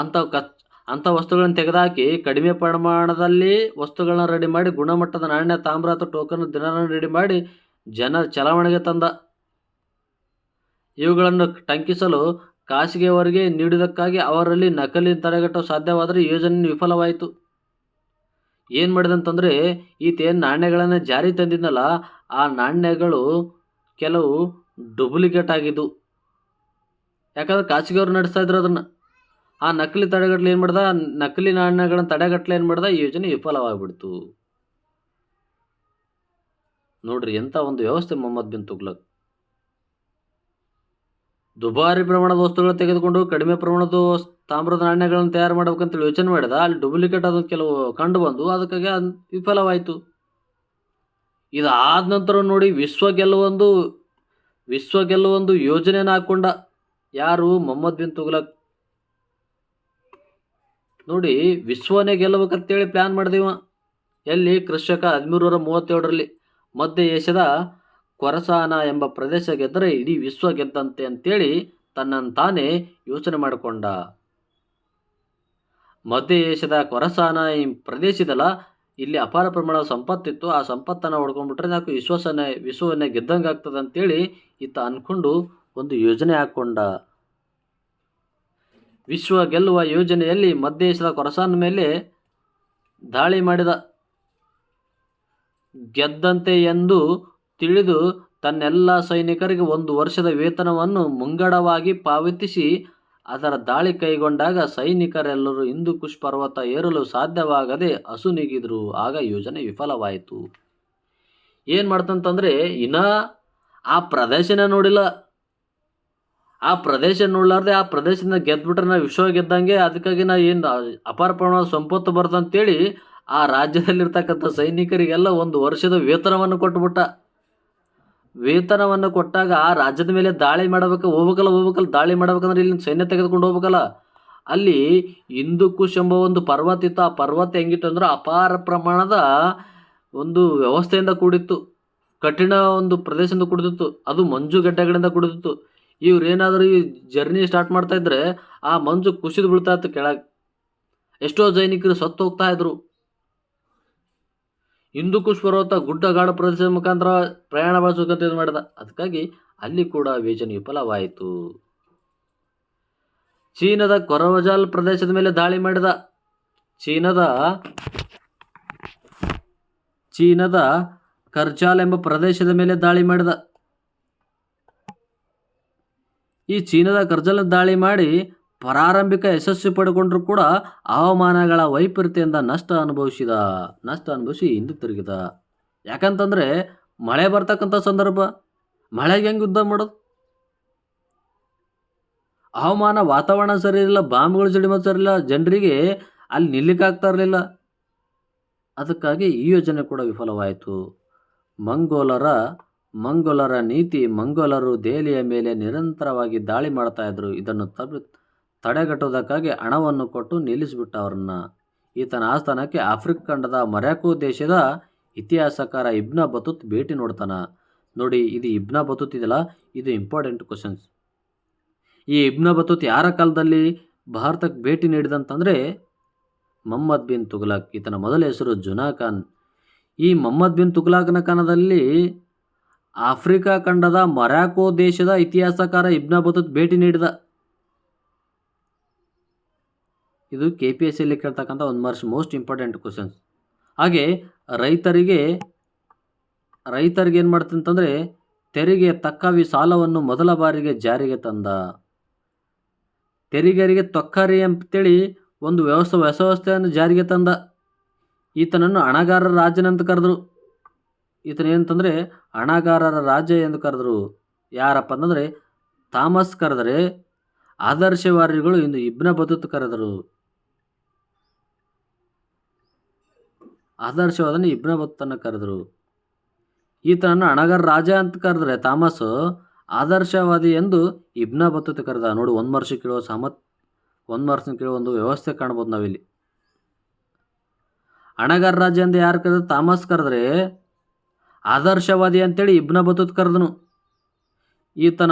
ಅಂಥ ವಸ್ತುಗಳನ್ನು ತೆಗೆದುಹಾಕಿ ಕಡಿಮೆ ಪ್ರಮಾಣದಲ್ಲಿ ವಸ್ತುಗಳನ್ನ ರೆಡಿ ಮಾಡಿ ಗುಣಮಟ್ಟದ ನಾಣ್ಯ, ತಾಮ್ರ ಅಥವಾ ಟೋಕನ್, ದಿನಾರನ್ನು ರೆಡಿ ಮಾಡಿ ಜನರ ಚಲಾವಣೆಗೆ ತಂದ. ಇವುಗಳನ್ನು ಟಂಕಿಸಲು ಖಾಸಗಿಯವರಿಗೆ ನೀಡುವುದಕ್ಕಾಗಿ ಅವರಲ್ಲಿ ನಕಲಿ ತಡೆಗಟ್ಟಲು ಸಾಧ್ಯವಾದರೆ ಯೋಜನೆ ವಿಫಲವಾಯಿತು. ಏನು ಮಾಡಿದಂತಂದರೆ, ಈತೇನು ನಾಣ್ಯಗಳನ್ನು ಜಾರಿ ತಂದಿದ್ನಲ್ಲ, ಆ ನಾಣ್ಯಗಳು ಕೆಲವು ಡೂಪ್ಲಿಕೇಟ್ ಆಗಿದ್ದು. ಯಾಕಂದ್ರೆ ಖಾಸಗಿಯವರು ನಡೆಸ್ತಾ ಇದ್ರು ಅದನ್ನು. ಆ ನಕಲಿ ತಡೆಗಟ್ಟಲೆ ಏನು ಮಾಡ್ದ, ನಕಲಿ ನಾಣ್ಯಗಳನ್ನು ತಡೆಗಟ್ಟಲೆ ಏನು ಮಾಡ್ದ, ಈ ಯೋಜನೆ ವಿಫಲವಾಗಿಬಿಡ್ತು. ನೋಡ್ರಿ ಎಂಥ ಒಂದು ವ್ಯವಸ್ಥೆ ಮೊಹಮ್ಮದ್ ಬಿನ್ ತುಘಲಕ್. ದುಬಾರಿ ಪ್ರಮಾಣದ ವಸ್ತುಗಳು ತೆಗೆದುಕೊಂಡು ಕಡಿಮೆ ಪ್ರಮಾಣದ ತಾಮ್ರದ ನಾಣ್ಯಗಳನ್ನು ತಯಾರು ಮಾಡ್ಬೇಕಂತೇಳಿ ಯೋಚನೆ ಮಾಡಿದ. ಅಲ್ಲಿ ಡೂಪ್ಲಿಕೇಟ್ ಅದನ್ನು ಕೆಲವು ಕಂಡು ಬಂದು ಅದಕ್ಕಾಗಿ ವಿಫಲವಾಯಿತು. ಇದಾದ ನಂತರ ನೋಡಿ ವಿಶ್ವ ಗೆಲ್ಲುವೊಂದು ಯೋಜನೆಯನ್ನು ಹಾಕ್ಕೊಂಡ. ಯಾರು? ಮೊಹಮ್ಮದ್ ಬಿನ್ ತುಘಲಕ್. ನೋಡಿ, ವಿಶ್ವನೇ ಗೆಲ್ಲಬೇಕಂತೇಳಿ ಪ್ಲ್ಯಾನ್ ಮಾಡಿದೀವ. ಎಲ್ಲಿ? ಕೃಷಕ 1337ರಲ್ಲಿ ಮಧ್ಯ ಏಷ್ಯಾದ ಖೊರಸಾನ ಎಂಬ ಪ್ರದೇಶ ಗೆದ್ದರೆ ಇಡೀ ವಿಶ್ವ ಗೆದ್ದಂತೆ ಅಂತೇಳಿ ತನ್ನನ್ನು ತಾನೇ ಯೋಚನೆ ಮಾಡಿಕೊಂಡ. ಮಧ್ಯ ಏಷ್ಯಾದ ಖೊರಸಾನ ಈ ಪ್ರದೇಶದಲ್ಲ, ಇಲ್ಲಿ ಅಪಾರ ಪ್ರಮಾಣದ ಸಂಪತ್ತಿತ್ತು. ಆ ಸಂಪತ್ತನ್ನು ಹೊಡ್ಕೊಂಡ್ಬಿಟ್ರೆ ನಾಲ್ಕು ವಿಶ್ವವನ್ನೇ ಗೆದ್ದಂಗೆ ಆಗ್ತದೆ ಅಂತೇಳಿ ಈತ ಅಂದ್ಕೊಂಡು ಒಂದು ಯೋಜನೆ ಹಾಕ್ಕೊಂಡ. ವಿಶ್ವ ಗೆಲ್ಲುವ ಯೋಜನೆಯಲ್ಲಿ ಮಧ್ಯ ಏಷ್ಯಾದ ಖೊರಸಾನ್ ಮೇಲೆ ದಾಳಿ ಮಾಡಿದ. ಗೆದ್ದಂತೆ ಎಂದು ತಿಳಿದು ತನ್ನೆಲ್ಲ ಸೈನಿಕರಿಗೆ 1 ವರ್ಷದ ವೇತನವನ್ನು ಮುಂಗಡವಾಗಿ ಪಾವತಿಸಿ ಅದರ ದಾಳಿ ಕೈಗೊಂಡಾಗ ಸೈನಿಕರೆಲ್ಲರೂ ಹಿಂದೂಕುಷ್ ಪರ್ವತ ಏರಲು ಸಾಧ್ಯವಾಗದೆ ಅಸುನೀಗಿದ್ರು. ಆಗ ಯೋಜನೆ ವಿಫಲವಾಯಿತು. ಏನು ಮಾಡ್ತಂತಂದರೆ, ಇನ್ನ ಆ ಪ್ರದೇಶನ ನೋಡಿಲ್ಲ. ಆ ಪ್ರದೇಶ ನೋಡ್ಲಾರ್ದೆ ಆ ಪ್ರದೇಶದಿಂದ ಗೆದ್ಬಿಟ್ರೆ ನಾವು ವಿಶ್ವ ಗೆದ್ದಂಗೆ. ಅದಕ್ಕಾಗಿ ನಾ ಏನು ಅಪಾರ ಪ್ರಮಾಣದ ಸಂಪತ್ತು ಬರ್ತಂತೇಳಿ ಆ ರಾಜ್ಯದಲ್ಲಿರ್ತಕ್ಕಂಥ ಸೈನಿಕರಿಗೆಲ್ಲ 1 ವರ್ಷದ ವೇತನವನ್ನು ಕೊಟ್ಬಿಟ್ಟ. ವೇತನವನ್ನು ಕೊಟ್ಟಾಗ ಆ ರಾಜ್ಯದ ಮೇಲೆ ದಾಳಿ ಹೋಗ್ಬೇಕಲ್ಲ. ದಾಳಿ ಮಾಡ್ಬೇಕಂದ್ರೆ ಇಲ್ಲಿ ಸೈನ್ಯ ತೆಗೆದುಕೊಂಡು ಹೋಗ್ಬೇಕಲ್ಲ. ಅಲ್ಲಿ ಹಿಂದೂಕುಷ್ ಎಂಬ ಒಂದು ಪರ್ವತ ಇತ್ತು. ಆ ಪರ್ವತ ಹೆಂಗಿತ್ತು ಅಂದ್ರೆ ಅಪಾರ ಪ್ರಮಾಣದ ಒಂದು ವ್ಯವಸ್ಥೆಯಿಂದ ಕೂಡಿತ್ತು. ಕಠಿಣ ಒಂದು ಪ್ರದೇಶದಿಂದ ಕೂಡಿತ್ತು. ಅದು ಮಂಜುಗಡ್ಡೆಗಳಿಂದ ಕೂಡಿತ್ತು. ಇವ್ರೇನಾದರೂ ಈ ಜರ್ನಿ ಸ್ಟಾರ್ಟ್ ಮಾಡ್ತಾ ಇದ್ರೆ ಆ ಮಂಜು ಕುಸಿದು ಬೀಳ್ತಾ ಇತ್ತು ಕೆಳಗೆ. ಎಷ್ಟೋ ಸೈನಿಕರು ಸತ್ತು ಹೋಗ್ತಾ ಇದ್ರು. ಹಿಂದೂಕುಷ್ ಪರ್ವತ ಗುಡ್ಡಗಾಡು ಪ್ರದೇಶದ ಮುಖಾಂತರ ಪ್ರಯಾಣ ಬಳಸಬೇಕಂತ ಮಾಡಿದ. ಅದಕ್ಕಾಗಿ ಅಲ್ಲಿ ಕೂಡ ಯೋಜನೆ ವಿಫಲವಾಯಿತು. ಚೀನಾದ ಕೊರವಜಾಲ್ ಪ್ರದೇಶದ ಮೇಲೆ ದಾಳಿ ಮಾಡಿದ. ಚೀನಾದ ಚೀನಾದ ಕರ್ಜಾಲ್ ಎಂಬ ಪ್ರದೇಶದ ಮೇಲೆ ದಾಳಿ ಮಾಡಿದ. ಈ ಚೀನಾದ ಕರ್ಜಾಲ್ ದಾಳಿ ಮಾಡಿ ಪ್ರಾರಂಭಿಕ ಯಶಸ್ವಿ ಪಡೆಕೊಂಡ್ರು ಕೂಡ ಹವಾಮಾನಗಳ ವೈಪರೀತ್ಯದಿಂದ ನಷ್ಟ ಅನುಭವಿಸಿ ಹಿಂದೆ ತಿರುಗಿದ. ಯಾಕಂತಂದರೆ ಮಳೆ ಬರ್ತಕ್ಕಂಥ ಸಂದರ್ಭ, ಮಳೆಗೆ ಹೆಂಗೆ ಯುದ್ಧ ಮಾಡೋದು? ಹವಾಮಾನ ವಾತಾವರಣ ಸರಿ ಇರಲಿಲ್ಲ, ಬಾಂಬ್ಗಳು ಸಿಡಿಮದ್ದು ಸರಿ ಇಲ್ಲ, ಜನರಿಗೆ ಅಲ್ಲಿ ನಿಲ್ಲಿಕ್ಕಾಗ್ತಾ ಇರಲಿಲ್ಲ. ಅದಕ್ಕಾಗಿ ಈ ಯೋಜನೆ ಕೂಡ ವಿಫಲವಾಯಿತು. ಮಂಗೋಲರ ನೀತಿ, ಮಂಗೋಲರು ದೆಹಲಿಯ ಮೇಲೆ ನಿರಂತರವಾಗಿ ದಾಳಿ ಮಾಡ್ತಾ ಇದ್ರು. ಇದನ್ನು ತಡೆಗಟ್ಟುವುದಕ್ಕಾಗಿ ಹಣವನ್ನು ಕೊಟ್ಟು ನಿಲ್ಲಿಸಿಬಿಟ್ಟ ಅವರನ್ನ. ಈತನ ಆಸ್ಥಾನಕ್ಕೆ ಆಫ್ರಿಕಾ ಖಂಡದ ಮೊರಾಕೊ ದೇಶದ ಇತಿಹಾಸಕಾರ ಇಬ್ನ ಬತೂತ್ ಭೇಟಿ ನೋಡ್ತಾನ. ನೋಡಿ, ಇದು ಇಬ್ನ ಬತೂತ್ ಇದೆಯಲ್ಲ, ಇದು ಇಂಪಾರ್ಟೆಂಟ್ ಕ್ವಶನ್ಸ್. ಈ ಇಬ್ನ ಬತೂತ್ ಯಾರ ಕಾಲದಲ್ಲಿ ಭಾರತಕ್ಕೆ ಭೇಟಿ ನೀಡಿದಂತಂದರೆ ಮೊಹಮ್ಮದ್ ಬಿನ್ ತುಘಲಕ್. ಈತನ ಮೊದಲ ಹೆಸರು ಜುನಾ ಖಾನ್. ಈ ಮೊಹಮ್ಮದ್ ಬಿನ್ ತುಘಲಕ್ನ ಕಾಲದಲ್ಲಿ ಆಫ್ರಿಕಾ ಖಂಡದ ಮೊರಾಕೊ ದೇಶದ ಇತಿಹಾಸಕಾರ ಇಬ್ನ ಬತೂತ್ ಭೇಟಿ ನೀಡಿದ. ಇದು KPSCಯಲ್ಲಿ ಕೇಳ್ತಕ್ಕಂಥ ಒಂದು ಮೋಸ್ಟ್ ಇಂಪಾರ್ಟೆಂಟ್ ಕ್ವಶನ್ಸ್. ಹಾಗೆ ರೈತರಿಗೆ ಏನು ಮಾಡ್ತಂತಂದರೆ ತೆರಿಗೆ ತಕ್ಕವಿ ಸಾಲವನ್ನು ಮೊದಲ ಬಾರಿಗೆ ಜಾರಿಗೆ ತಂದ. ತೆರಿಗೆರಿಗೆ ತೊಕ್ಕರಿ ಅಂತೇಳಿ ಒಂದು ವ್ಯವಸ್ಥೆಯನ್ನು ಜಾರಿಗೆ ತಂದ. ಈತನನ್ನು ಹಣಗಾರರ ರಾಜನಂತ ಕರೆದ್ರು. ಈತನೇನಂತಂದರೆ ಹಣಗಾರರ ರಾಜ ಎಂದು ಕರೆದ್ರು. ಯಾರಪ್ಪ ಅಂತಂದರೆ ಥಾಮಸ್ ಕರೆದರೆ, ಆದರ್ಶವಾದಿಗಳು ಇಂದು ಇಬ್ನ ಬತೂತ್ ಕರೆದರು. ಆದರ್ಶವಾದನ ಇಬ್ನ ಬತೂತನ್ನು ಕರೆದರು. ಈತನನ್ನು ಹಣಗಾರ ರಾಜ ಅಂತ ಕರೆದ್ರೆ ಥಾಮಸ್, ಆದರ್ಶವಾದಿ ಎಂದು ಇಬ್ನ ಬತೂತ್ ಕರೆದ. ನೋಡಿ, ಒಂದು ಮಾರ್ಕ್ಸ್ ಕೇಳೋ ಒಂದು ವ್ಯವಸ್ಥೆ ಕಾಣ್ಬೋದು ನಾವಿಲ್ಲಿ. ಹಣಗಾರ ರಾಜ ಎಂದು ಯಾರು ಕರೆದ್ರು? ಥಾಮಸ್ ಕರೆದ್ರೆ, ಆದರ್ಶವಾದಿ ಅಂತೇಳಿ ಇಬ್ನ ಬತೂತ್ ಕರೆದನು. ಈತನ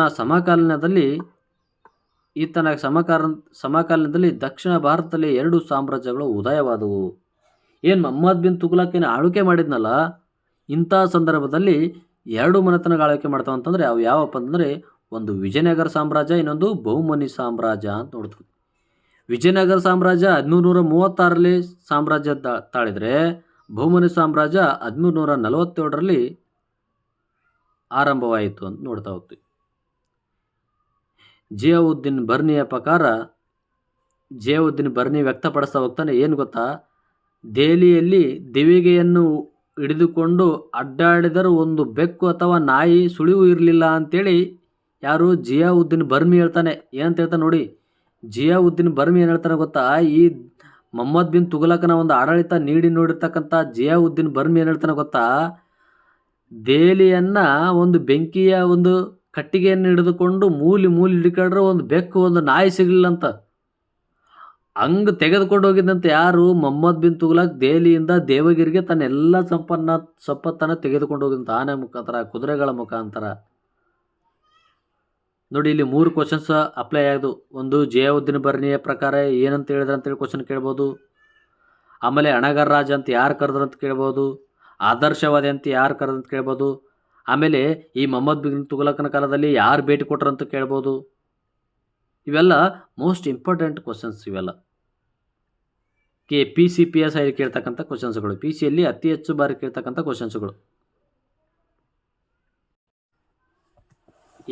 ಸಮಕಾಲೀನದಲ್ಲಿ ದಕ್ಷಿಣ ಭಾರತದಲ್ಲಿ 2 ಸಾಮ್ರಾಜ್ಯಗಳು ಉದಯವಾದವು. ಏನು ಮೊಹಮ್ಮದ್ ಬಿನ್ ತುಘಲಕ್ಕಿನ ಆಳ್ವಿಕೆ ಮಾಡಿದ್ನಲ್ಲ, ಇಂಥ ಸಂದರ್ಭದಲ್ಲಿ 2 ಮನೆತನಗಳ ಆಳ್ವಿಕೆ ಮಾಡ್ತಾವ ಅಂತಂದರೆ ಅವು ಯಾವಪ್ಪ ಅಂತಂದರೆ ಒಂದು ವಿಜಯನಗರ ಸಾಮ್ರಾಜ್ಯ, ಇನ್ನೊಂದು ಬಹುಮನಿ ಸಾಮ್ರಾಜ್ಯ ಅಂತ ನೋಡ್ತೀವಿ. ವಿಜಯನಗರ ಸಾಮ್ರಾಜ್ಯ 1336ರಲ್ಲಿ ಸಾಮ್ರಾಜ್ಯ ತಾಳಿದರೆ ಬಹುಮನಿ ಸಾಮ್ರಾಜ್ಯ 1347ರಲ್ಲಿ ಆರಂಭವಾಯಿತು ಅಂತ ನೋಡ್ತಾ ಹೋಗ್ತೀವಿ. ಜಿಯಾವುದ್ದೀನ್ ಬರ್ನಿ ವ್ಯಕ್ತಪಡಿಸ್ತಾ ಹೋಗ್ತಾನೆ. ಏನು ಗೊತ್ತಾ, ದೆಹಲಿಯಲ್ಲಿ ದಿವಿಗೆಯನ್ನು ಹಿಡಿದುಕೊಂಡು ಅಡ್ಡಾಡಿದರೂ ಒಂದು ಬೆಕ್ಕು ಅಥವಾ ನಾಯಿ ಸುಳಿವು ಇರಲಿಲ್ಲ ಅಂತೇಳಿ ಯಾರು? ಜಿಯಾವುದ್ದೀನ್ ಬರ್ಮಿ ಹೇಳ್ತಾನೆ. ಏನಂತ ಹೇಳ್ತಾನೆ ನೋಡಿ, ಜಿಯಾವುದ್ದೀನ್ ಬರ್ಮಿ ಏನು ಹೇಳ್ತಾನೆ ಗೊತ್ತಾ? ಈ ಮೊಹಮ್ಮದ್ ಬಿನ್ ತುಘಲಕನ ಒಂದು ಆಡಳಿತ ನೋಡಿರ್ತಕ್ಕಂಥ ಜಿಯಾವುದ್ದೀನ್ ಬರ್ಮಿ ಏನು ಹೇಳ್ತಾನೆ ಗೊತ್ತಾ? ದೆಹಲಿಯನ್ನು ಒಂದು ಬೆಂಕಿಯ ಒಂದು ಕಟ್ಟಿಗೆಯನ್ನು ಹಿಡಿದುಕೊಂಡು ಮೂಲಿ ಹಿಡ್ಕೊಂಡ್ರೆ ಒಂದು ಬೆಕ್ಕು ಒಂದು ನಾಯಿ ಸಿಗಲಿಲ್ಲ ಅಂತ. ಹಂಗೆ ತೆಗೆದುಕೊಂಡು ಹೋಗಿದ್ದಂತೆ ಯಾರು? ಮೊಹಮ್ಮದ್ ಬಿನ್ ತುಘಲಕ್ ದೆಹಲಿಯಿಂದ ದೇವಗಿರಿಗೆ ತನ್ನೆಲ್ಲ ಸಂಪತ್ತನ್ನು ತೆಗೆದುಕೊಂಡು ಹೋಗಿದ್ದಂತ ಆನೆ ಮುಖಾಂತರ, ಕುದುರೆಗಳ ಮುಖಾಂತರ. ನೋಡಿ, ಇಲ್ಲಿ 3 ಕ್ವಶನ್ಸ್ ಅಪ್ಲೈ ಆಗೋದು. ಒಂದು, ಜಿಯಾವುದ್ದೀನ್ ಬರ್ನಿಯ ಪ್ರಕಾರ ಏನಂತ ಹೇಳಿದ್ರೆ ಅಂತೇಳಿ ಕ್ವಶನ್ ಕೇಳ್ಬೋದು. ಆಮೇಲೆ ಹಣಗಾರ ರಾಜ ಅಂತ ಯಾರು ಕರೆದ್ರು ಅಂತ ಕೇಳ್ಬೋದು. ಆದರ್ಶವಾದಿ ಅಂತ ಯಾರು ಕರೆದ್ರು ಅಂತ ಕೇಳ್ಬೋದು. ಆಮೇಲೆ ಈ ಮೊಹಮ್ಮದ್ ಬಿನ್ ತುಘಲಕನ ಕಾಲದಲ್ಲಿ ಯಾರು ಭೇಟಿ ಕೊಟ್ಟರು ಅಂತ ಕೇಳ್ಬೋದು. ಇವೆಲ್ಲ ಮೋಸ್ಟ್ ಇಂಪಾರ್ಟೆಂಟ್ ಕ್ವಶನ್ಸ್. ಇವೆಲ್ಲ PCPS ಆಗಿ ಕೇಳ್ತಕ್ಕಂಥ ಕ್ವಶನ್ಸ್ಗಳು, PCಯಲ್ಲಿ ಅತಿ ಹೆಚ್ಚು ಬಾರಿ ಕೇಳ್ತಕ್ಕಂಥ ಕ್ವಶನ್ಸ್ಗಳು.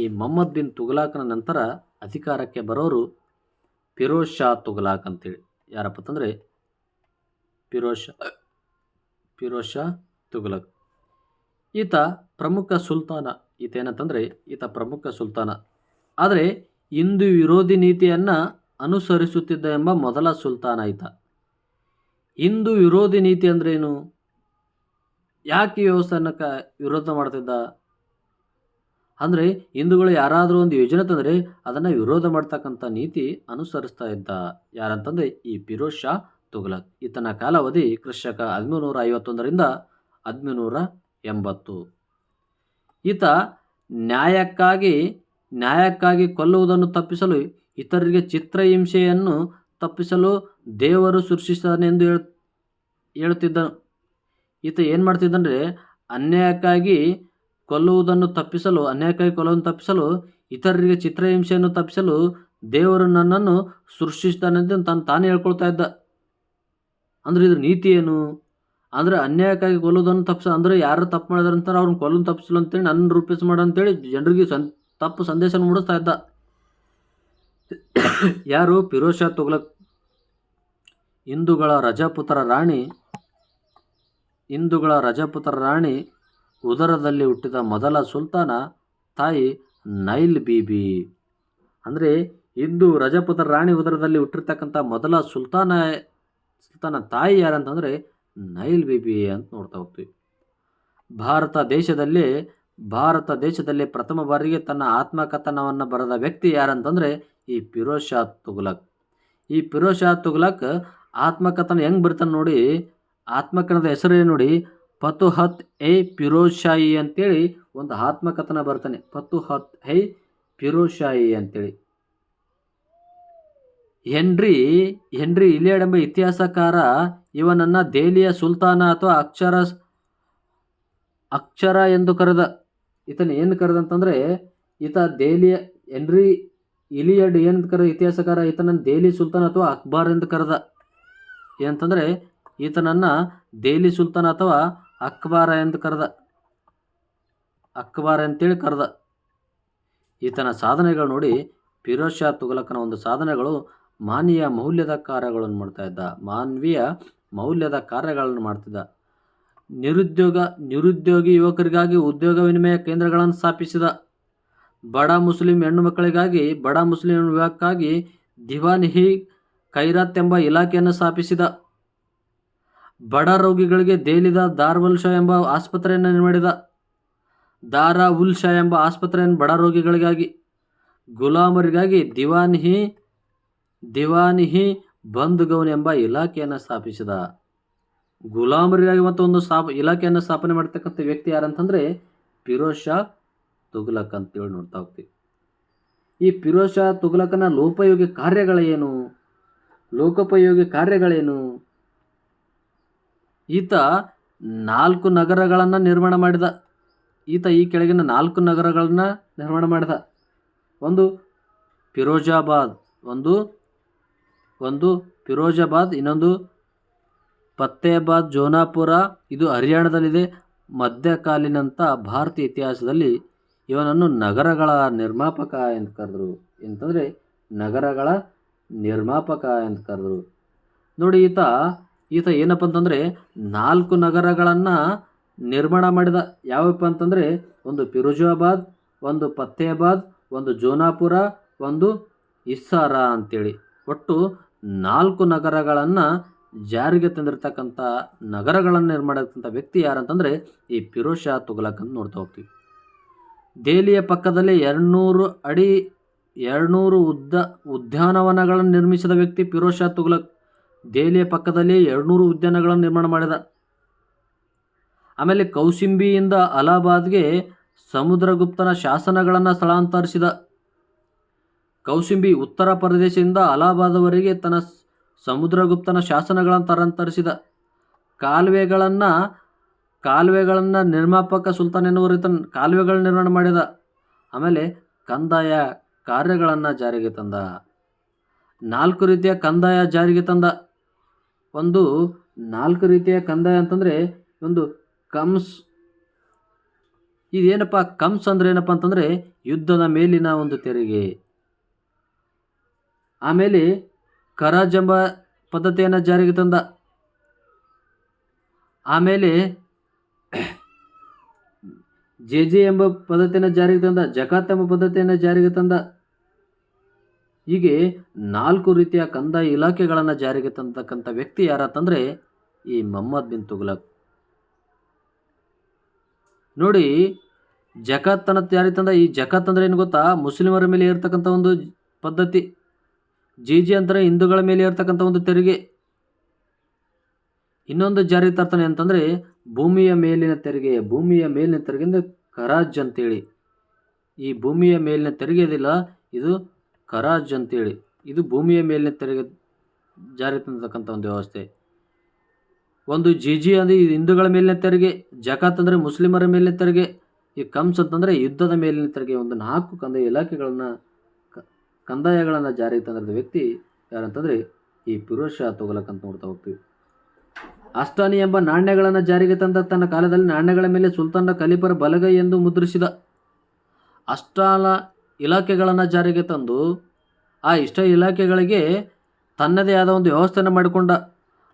ಈ ಮೊಹಮ್ಮದ್ ಬಿನ್ ತುಘಲಕನ ನಂತರ ಅಧಿಕಾರಕ್ಕೆ ಬರೋರು ಫಿರೋಜ್ ಶಾ ತುಘಲಕ್ ಅಂತೇಳಿ. ಯಾರಪ್ಪ ಅಂತಂದರೆ ಫಿರೋಜ್ ಶಾ ತುಘಲಕ್. ಈತ ಪ್ರಮುಖ ಸುಲ್ತಾನ. ಈತ ಪ್ರಮುಖ ಸುಲ್ತಾನ, ಆದರೆ ಹಿಂದೂ ವಿರೋಧಿ ನೀತಿಯನ್ನು ಅನುಸರಿಸುತ್ತಿದ್ದ ಎಂಬ ಮೊದಲ ಸುಲ್ತಾನ ಈತ. ಹಿಂದೂ ವಿರೋಧಿ ನೀತಿ ಅಂದ್ರೇನು? ಯಾಕೆ ಈ ವ್ಯವಸ್ಥೆಯನ್ನು ವಿರೋಧ ಮಾಡ್ತಿದ್ದ ಅಂದರೆ, ಹಿಂದೂಗಳು ಯಾರಾದರೂ ಒಂದು ಯೋಜನೆ ತಂದರೆ ಅದನ್ನು ವಿರೋಧ ಮಾಡ್ತಕ್ಕಂಥ ನೀತಿ ಅನುಸರಿಸ್ತಾ ಇದ್ದ. ಯಾರಂತಂದರೆ ಈ ಫಿರೋಜ್ ಶಾ ತುಘಲಕ್. ಈತನ ಕಾಲಾವಧಿ ಕ್ರಿಸ್ತಕ 1351ರಿಂದ 1380. ಈತ ನ್ಯಾಯಕ್ಕಾಗಿ ಕೊಲ್ಲುವುದನ್ನು ತಪ್ಪಿಸಲು, ಇತರರಿಗೆ ಚಿತ್ರಹಿಂಸೆಯನ್ನು ತಪ್ಪಿಸಲು ದೇವರು ಸೃಷ್ಟಿಸಿದನೆಂದು ಹೇಳುತ್ತಿದ್ದನು. ಈತ ಏನು ಮಾಡ್ತಿದ್ದಂದರೆ ಅನ್ಯಾಯಕ್ಕಾಗಿ ಕೊಲ್ಲುವುದನ್ನು ತಪ್ಪಿಸಲು, ಇತರರಿಗೆ ಚಿತ್ರಹಿಂಸೆಯನ್ನು ತಪ್ಪಿಸಲು ದೇವರು ನನ್ನನ್ನು ಸೃಷ್ಟಿಸಿದನೆಂದು ತಾನೇ ಹೇಳ್ಕೊಳ್ತಾ ಇದ್ದ. ಅಂದರೆ ಇದ್ರ ನೀತಿ ಏನು ಅಂದರೆ ಅನ್ಯಾಯಕ್ಕಾಗಿ ಕೊಲ್ಲೋದನ್ನು ಅಂದರೆ ಯಾರು ತಪ್ಪು ಮಾಡಿದಾರಂತಾರೆ ಅವ್ರನ್ನ ಕೊಲ್ಲೋದು ತಪ್ಪಿಸಲು ಅಂತೇಳಿ ನನ್ನ ರೂಪಿಸ್ ಮಾಡು ಅಂತೇಳಿ ಜನರಿಗೆ ತಪ್ಪು ಸಂದೇಶ ಮೂಡಿಸ್ತಾ ಇದ್ದ. ಯಾರು? ಫಿರೋಜ್ ಶಾ ತುಘಲಕ್. ಹಿಂದೂಗಳ ರಜಪುತ್ರ ರಾಣಿ ಉದರದಲ್ಲಿ ಹುಟ್ಟಿದ ಮೊದಲ ಸುಲ್ತಾನ ತಾಯಿ ನೈಲ್ ಬೀಬಿ. ಅಂದರೆ ಹಿಂದೂ ರಜಪುತ್ರ ರಾಣಿ ಉದರದಲ್ಲಿ ಹುಟ್ಟಿರ್ತಕ್ಕಂಥ ಮೊದಲ ಸುಲ್ತಾನ ತಾಯಿ ಯಾರಂತಂದರೆ ನೈಲ್ ಬೀಬಿ ಅಂತ ನೋಡ್ತಾ ಹೋಗ್ತೀವಿ. ಭಾರತ ದೇಶದಲ್ಲಿ ಪ್ರಥಮ ಬಾರಿಗೆ ತನ್ನ ಆತ್ಮಕಥನವನ್ನು ಬರೆದ ವ್ಯಕ್ತಿ ಯಾರಂತಂದರೆ ಈ ಫಿರೋಜ್ ಶಾ ತುಘಲಕ್. ಈ ಫಿರೋಜ್ ಶಾ ತುಘಲಕ್ ಆತ್ಮಕಥನ ಹೆಂಗೆ ಬರ್ತಾನೆ ನೋಡಿ, ಆತ್ಮಕಥನದ ಹೆಸರೇ ನೋಡಿ, ಫತುಹತ್ ಎ ಫಿರೋಜ್ ಶಾಹಿ ಅಂತೇಳಿ ಒಂದು ಆತ್ಮಕಥನ ಬರ್ತಾನೆ. ಫತುಹತ್ ಎ ಫಿರೋಜ್ ಶಾಹಿ ಅಂತೇಳಿ. ಹೆನ್ರಿ ಇಲಿಯಡ್ ಎಂಬ ಇತಿಹಾಸಕಾರ ಇವನನ್ನು ದೆಹಲಿಯ ಸುಲ್ತಾನ ಅಥವಾ ಅಕ್ಷರ ಎಂದು ಕರೆದ. ಈತನ ಏನು ಕರೆದಂತಂದರೆ ದೆಹಲಿಯ ಹೆನ್ರಿ ಇಲಿಯಡ್ ಏನಂತ ಕರೆದ ಇತಿಹಾಸಕಾರ ಈತನನ್ನು ದೆಹಲಿ ಸುಲ್ತಾನ್ ಅಥವಾ ಅಕ್ಬರ್ ಎಂದು ಕರೆದ. ಏನಂತಂದರೆ ಈತನನ್ನು ದೆಹಲಿ ಸುಲ್ತಾನ್ ಅಥವಾ ಅಕ್ಬರ ಅಂತೇಳಿ ಕರೆದ. ಈತನ ಸಾಧನೆಗಳು ನೋಡಿ, ಫಿರೋಜ್ ಶಾ ತುಘಲಕನ ಒಂದು ಸಾಧನೆಗಳು ಮಾನವೀಯ ಮೌಲ್ಯದ ಕಾರ್ಯಗಳನ್ನು ಮಾಡ್ತಿದ್ದ. ನಿರುದ್ಯೋಗಿ ಯುವಕರಿಗಾಗಿ ಉದ್ಯೋಗ ವಿನಿಮಯ ಕೇಂದ್ರಗಳನ್ನು ಸ್ಥಾಪಿಸಿದ. ಬಡ ಮುಸ್ಲಿಂ ವಿವಾಹಕ್ಕಾಗಿ ದಿವಾನ್ ಹಿ ಖೈರಾತ್ ಎಂಬ ಇಲಾಖೆಯನ್ನು ಸ್ಥಾಪಿಸಿದ. ಬಡ ರೋಗಿಗಳಿಗೆ ದೆಹಲಿದ ದಾರಾ ಉಲ್ ಶಾ ಎಂಬ ಆಸ್ಪತ್ರೆಯನ್ನು ಬಡ ರೋಗಿಗಳಿಗಾಗಿ, ಗುಲಾಮರಿಗಾಗಿ ದಿವಾನ್ ಹಿ ಬಂಧುಗೌನ್ ಎಂಬ ಇಲಾಖೆಯನ್ನು ಸ್ಥಾಪಿಸಿದ. ಗುಲಾಮರಿಗಾಗಿ ಮತ್ತೊಂದು ಇಲಾಖೆಯನ್ನು ಸ್ಥಾಪನೆ ಮಾಡ್ತಕ್ಕಂಥ ವ್ಯಕ್ತಿ ಯಾರಂತಂದರೆ ಫಿರೋಜ್ ಶಾ ತುಘಲಕ್ ಅಂತೇಳಿ ನೋಡ್ತಾ ಹೋಗ್ತೀವಿ. ಈ ಫಿರೋಜ್ ಶಾ ತುಘಲಕನ ಲೋಕೋಪಯೋಗಿ ಕಾರ್ಯಗಳೇನು? ಈತ 4 ನಗರಗಳನ್ನು ನಿರ್ಮಾಣ ಮಾಡಿದ. ಈ ಕೆಳಗಿನ 4 ನಗರಗಳನ್ನು ನಿರ್ಮಾಣ ಮಾಡಿದ. ಒಂದು ಫಿರೋಜಾಬಾದ್, ಇನ್ನೊಂದು ಫತ್ತೇಬಾದ್ ಜೋನಾಪುರ, ಇದು ಹರಿಯಾಣದಲ್ಲಿದೆ. ಮಧ್ಯಕಾಲೀನಂತ ಭಾರತೀಯ ಇತಿಹಾಸದಲ್ಲಿ ಇವನನ್ನು ನಗರಗಳ ನಿರ್ಮಾಪಕ ಎಂದು ಕರೆದರು. ನೋಡಿ, ಈತ ಏನಪ್ಪ ಅಂತಂದರೆ 4 ನಗರಗಳನ್ನು ನಿರ್ಮಾಣ ಮಾಡಿದ. ಯಾವಪ್ಪ ಅಂತಂದರೆ ಒಂದು ಫಿರೋಜಾಬಾದ್, ಒಂದು ಫತ್ತೇಬಾದ್, ಒಂದು ಜೋನಾಪುರ, ಒಂದು ಹಿಸ್ಸಾರ ಅಂತೇಳಿ ಒಟ್ಟು 4 ನಗರಗಳನ್ನು ಜಾರಿಗೆ ತಂದಿರತಕ್ಕಂಥ ನಗರಗಳನ್ನು ನಿರ್ಮಾಣ ಮಾಡಿರ್ತಕ್ಕಂಥ ವ್ಯಕ್ತಿ ಯಾರಂತಂದರೆ ಈ ಫಿರೋಜ್ ಶಾ ತುಘಲಕ್ ಅಂತ ನೋಡ್ತಾ ಹೋಗ್ತೀವಿ. ದೆಹಲಿಯ ಪಕ್ಕದಲ್ಲಿ 200 ಉದ್ಯಾನವನಗಳನ್ನು ನಿರ್ಮಿಸಿದ ವ್ಯಕ್ತಿ ಫಿರೋಜ್ ಶಾ ತುಘಲಕ್. ದೆಹಲಿಯ ಪಕ್ಕದಲ್ಲಿ 200 ಉದ್ಯಾನಗಳನ್ನು ನಿರ್ಮಾಣ ಮಾಡಿದ. ಆಮೇಲೆ ಕೌಶಂಬಿಯಿಂದ ಅಲಹಾಬಾದ್ಗೆ ಸಮುದ್ರಗುಪ್ತನ ಶಾಸನಗಳನ್ನು ಸ್ಥಳಾಂತರಿಸಿದ. ಕೌಶಂಬಿ ಉತ್ತರ ಪ್ರದೇಶದಿಂದ ಅಲಹಾಬಾದ್ವರೆಗೆ ತನ್ನ ಸಮುದ್ರಗುಪ್ತನ ಶಾಸನಗಳನ್ನು ಸ್ಥಳಾಂತರಿಸಿದ. ಕಾಲುವೆಗಳನ್ನು ನಿರ್ಮಾಪಕ ಸುಲ್ತಾನ್ ಎನ್ನುವರು ಕಾಲುವೆಗಳನ್ನು ನಿರ್ಮಾಣ ಮಾಡಿದ. ಆಮೇಲೆ ಕಂದಾಯ ಕಾರ್ಯಗಳನ್ನು ಜಾರಿಗೆ ತಂದ. 4 ರೀತಿಯ ಕಂದಾಯ ಜಾರಿಗೆ ತಂದ. 4 ರೀತಿಯ ಕಂದಾಯ ಅಂತಂದರೆ ಒಂದು ಕಮ್ಸ್. ಇದೇನಪ್ಪ ಕಮ್ಸ್ ಅಂದರೆ ಏನಪ್ಪ ಅಂತಂದರೆ ಯುದ್ಧದ ಮೇಲಿನ ಒಂದು ತೆರಿಗೆ. ಆಮೇಲೆ ಖರಾಜ್ ಎಂಬ ಪದ್ಧತಿಯನ್ನು ಜಾರಿಗೆ ತಂದ. ಆಮೇಲೆ ಜೆ ಎಂಬ ಪದ್ಧತಿಯನ್ನು ಜಾರಿಗೆ ತಂದ. ಜಕಾತ್ ಎಂಬ ಪದ್ಧತಿಯನ್ನು ಜಾರಿಗೆ ತಂದ. ಹೀಗೆ 4 ರೀತಿಯ ಕಂದಾಯ ಇಲಾಖೆಗಳನ್ನು ಜಾರಿಗೆ ತಂದತಕ್ಕಂಥ ವ್ಯಕ್ತಿ ಯಾರಂತಂದರೆ ಈ ಮೊಹಮ್ಮದ್ ಬಿನ್ ತುಘಲಕ್. ನೋಡಿ, ಜಕಾತ್ ಅನ್ನು ಜಾರಿಗೆ ತಂದ. ಈ ಜಕಾತ್ ಅಂದರೆ ಏನು ಗೊತ್ತಾ? ಮುಸ್ಲಿಮರ ಮೇಲೆ ಇರತಕ್ಕಂಥ ಒಂದು ಪದ್ಧತಿ. ಜಿ ಅಂದರೆ ಹಿಂದೂಗಳ ಮೇಲೆ ಇರತಕ್ಕಂಥ ಒಂದು ತೆರಿಗೆ. ಇನ್ನೊಂದು ಜಾರಿಗೆ ತರ್ತಾನೆ ಅಂತಂದರೆ ಭೂಮಿಯ ಮೇಲಿನ ತೆರಿಗೆ ಅಂದರೆ ಖರಾಜ್ ಅಂತೇಳಿ. ಈ ಭೂಮಿಯ ಮೇಲಿನ ತೆರಿಗೆ ಇದಿಲ್ಲ, ಇದು ಖರಾಜ್ ಅಂತೇಳಿ. ಇದು ಭೂಮಿಯ ಮೇಲಿನ ತೆರಿಗೆ ಜಾರಿ ತಂದತಕ್ಕಂಥ ಒಂದು ವ್ಯವಸ್ಥೆ. ಒಂದು ಜಿ ಅಂದರೆ ಹಿಂದೂಗಳ ಮೇಲಿನ ತೆರಿಗೆ, ಜಕಾತ್ ಅಂದರೆ ಮುಸ್ಲಿಮರ ಮೇಲಿನ ತೆರಿಗೆ, ಈ ಕಮ್ಸ್ ಅಂತಂದರೆ ಯುದ್ಧದ ಮೇಲಿನ ತೆರಿಗೆ. ಒಂದು 4 ಕಂದಾಯಗಳನ್ನು ಜಾರಿಗೆ ತಂದಿದ್ದ ವ್ಯಕ್ತಿ ಯಾರಂತಂದರೆ ಈ ಫಿರೋಜ್ ಶಾ ತುಘಲಕ್ ಅಂತ ನೋಡ್ತಾ ಹೋಗ್ತೀವಿ. ಅಸ್ಟಾನಿ ಎಂಬ ನಾಣ್ಯಗಳನ್ನು ಜಾರಿಗೆ ತಂದ. ತನ್ನ ಕಾಲದಲ್ಲಿ ನಾಣ್ಯಗಳ ಮೇಲೆ ಸುಲ್ತಾನರ ಖಲೀಫರ ಬಲಗೈ ಎಂದು ಮುದ್ರಿಸಿದ. ಅಷ್ಟಾಲ ಇಲಾಖೆಗಳನ್ನು ಜಾರಿಗೆ ತಂದು ಆ ಇಲಾಖೆಗಳಿಗೆ ತನ್ನದೇ ಆದ ಒಂದು ವ್ಯವಸ್ಥೆಯನ್ನು ಮಾಡಿಕೊಂಡ.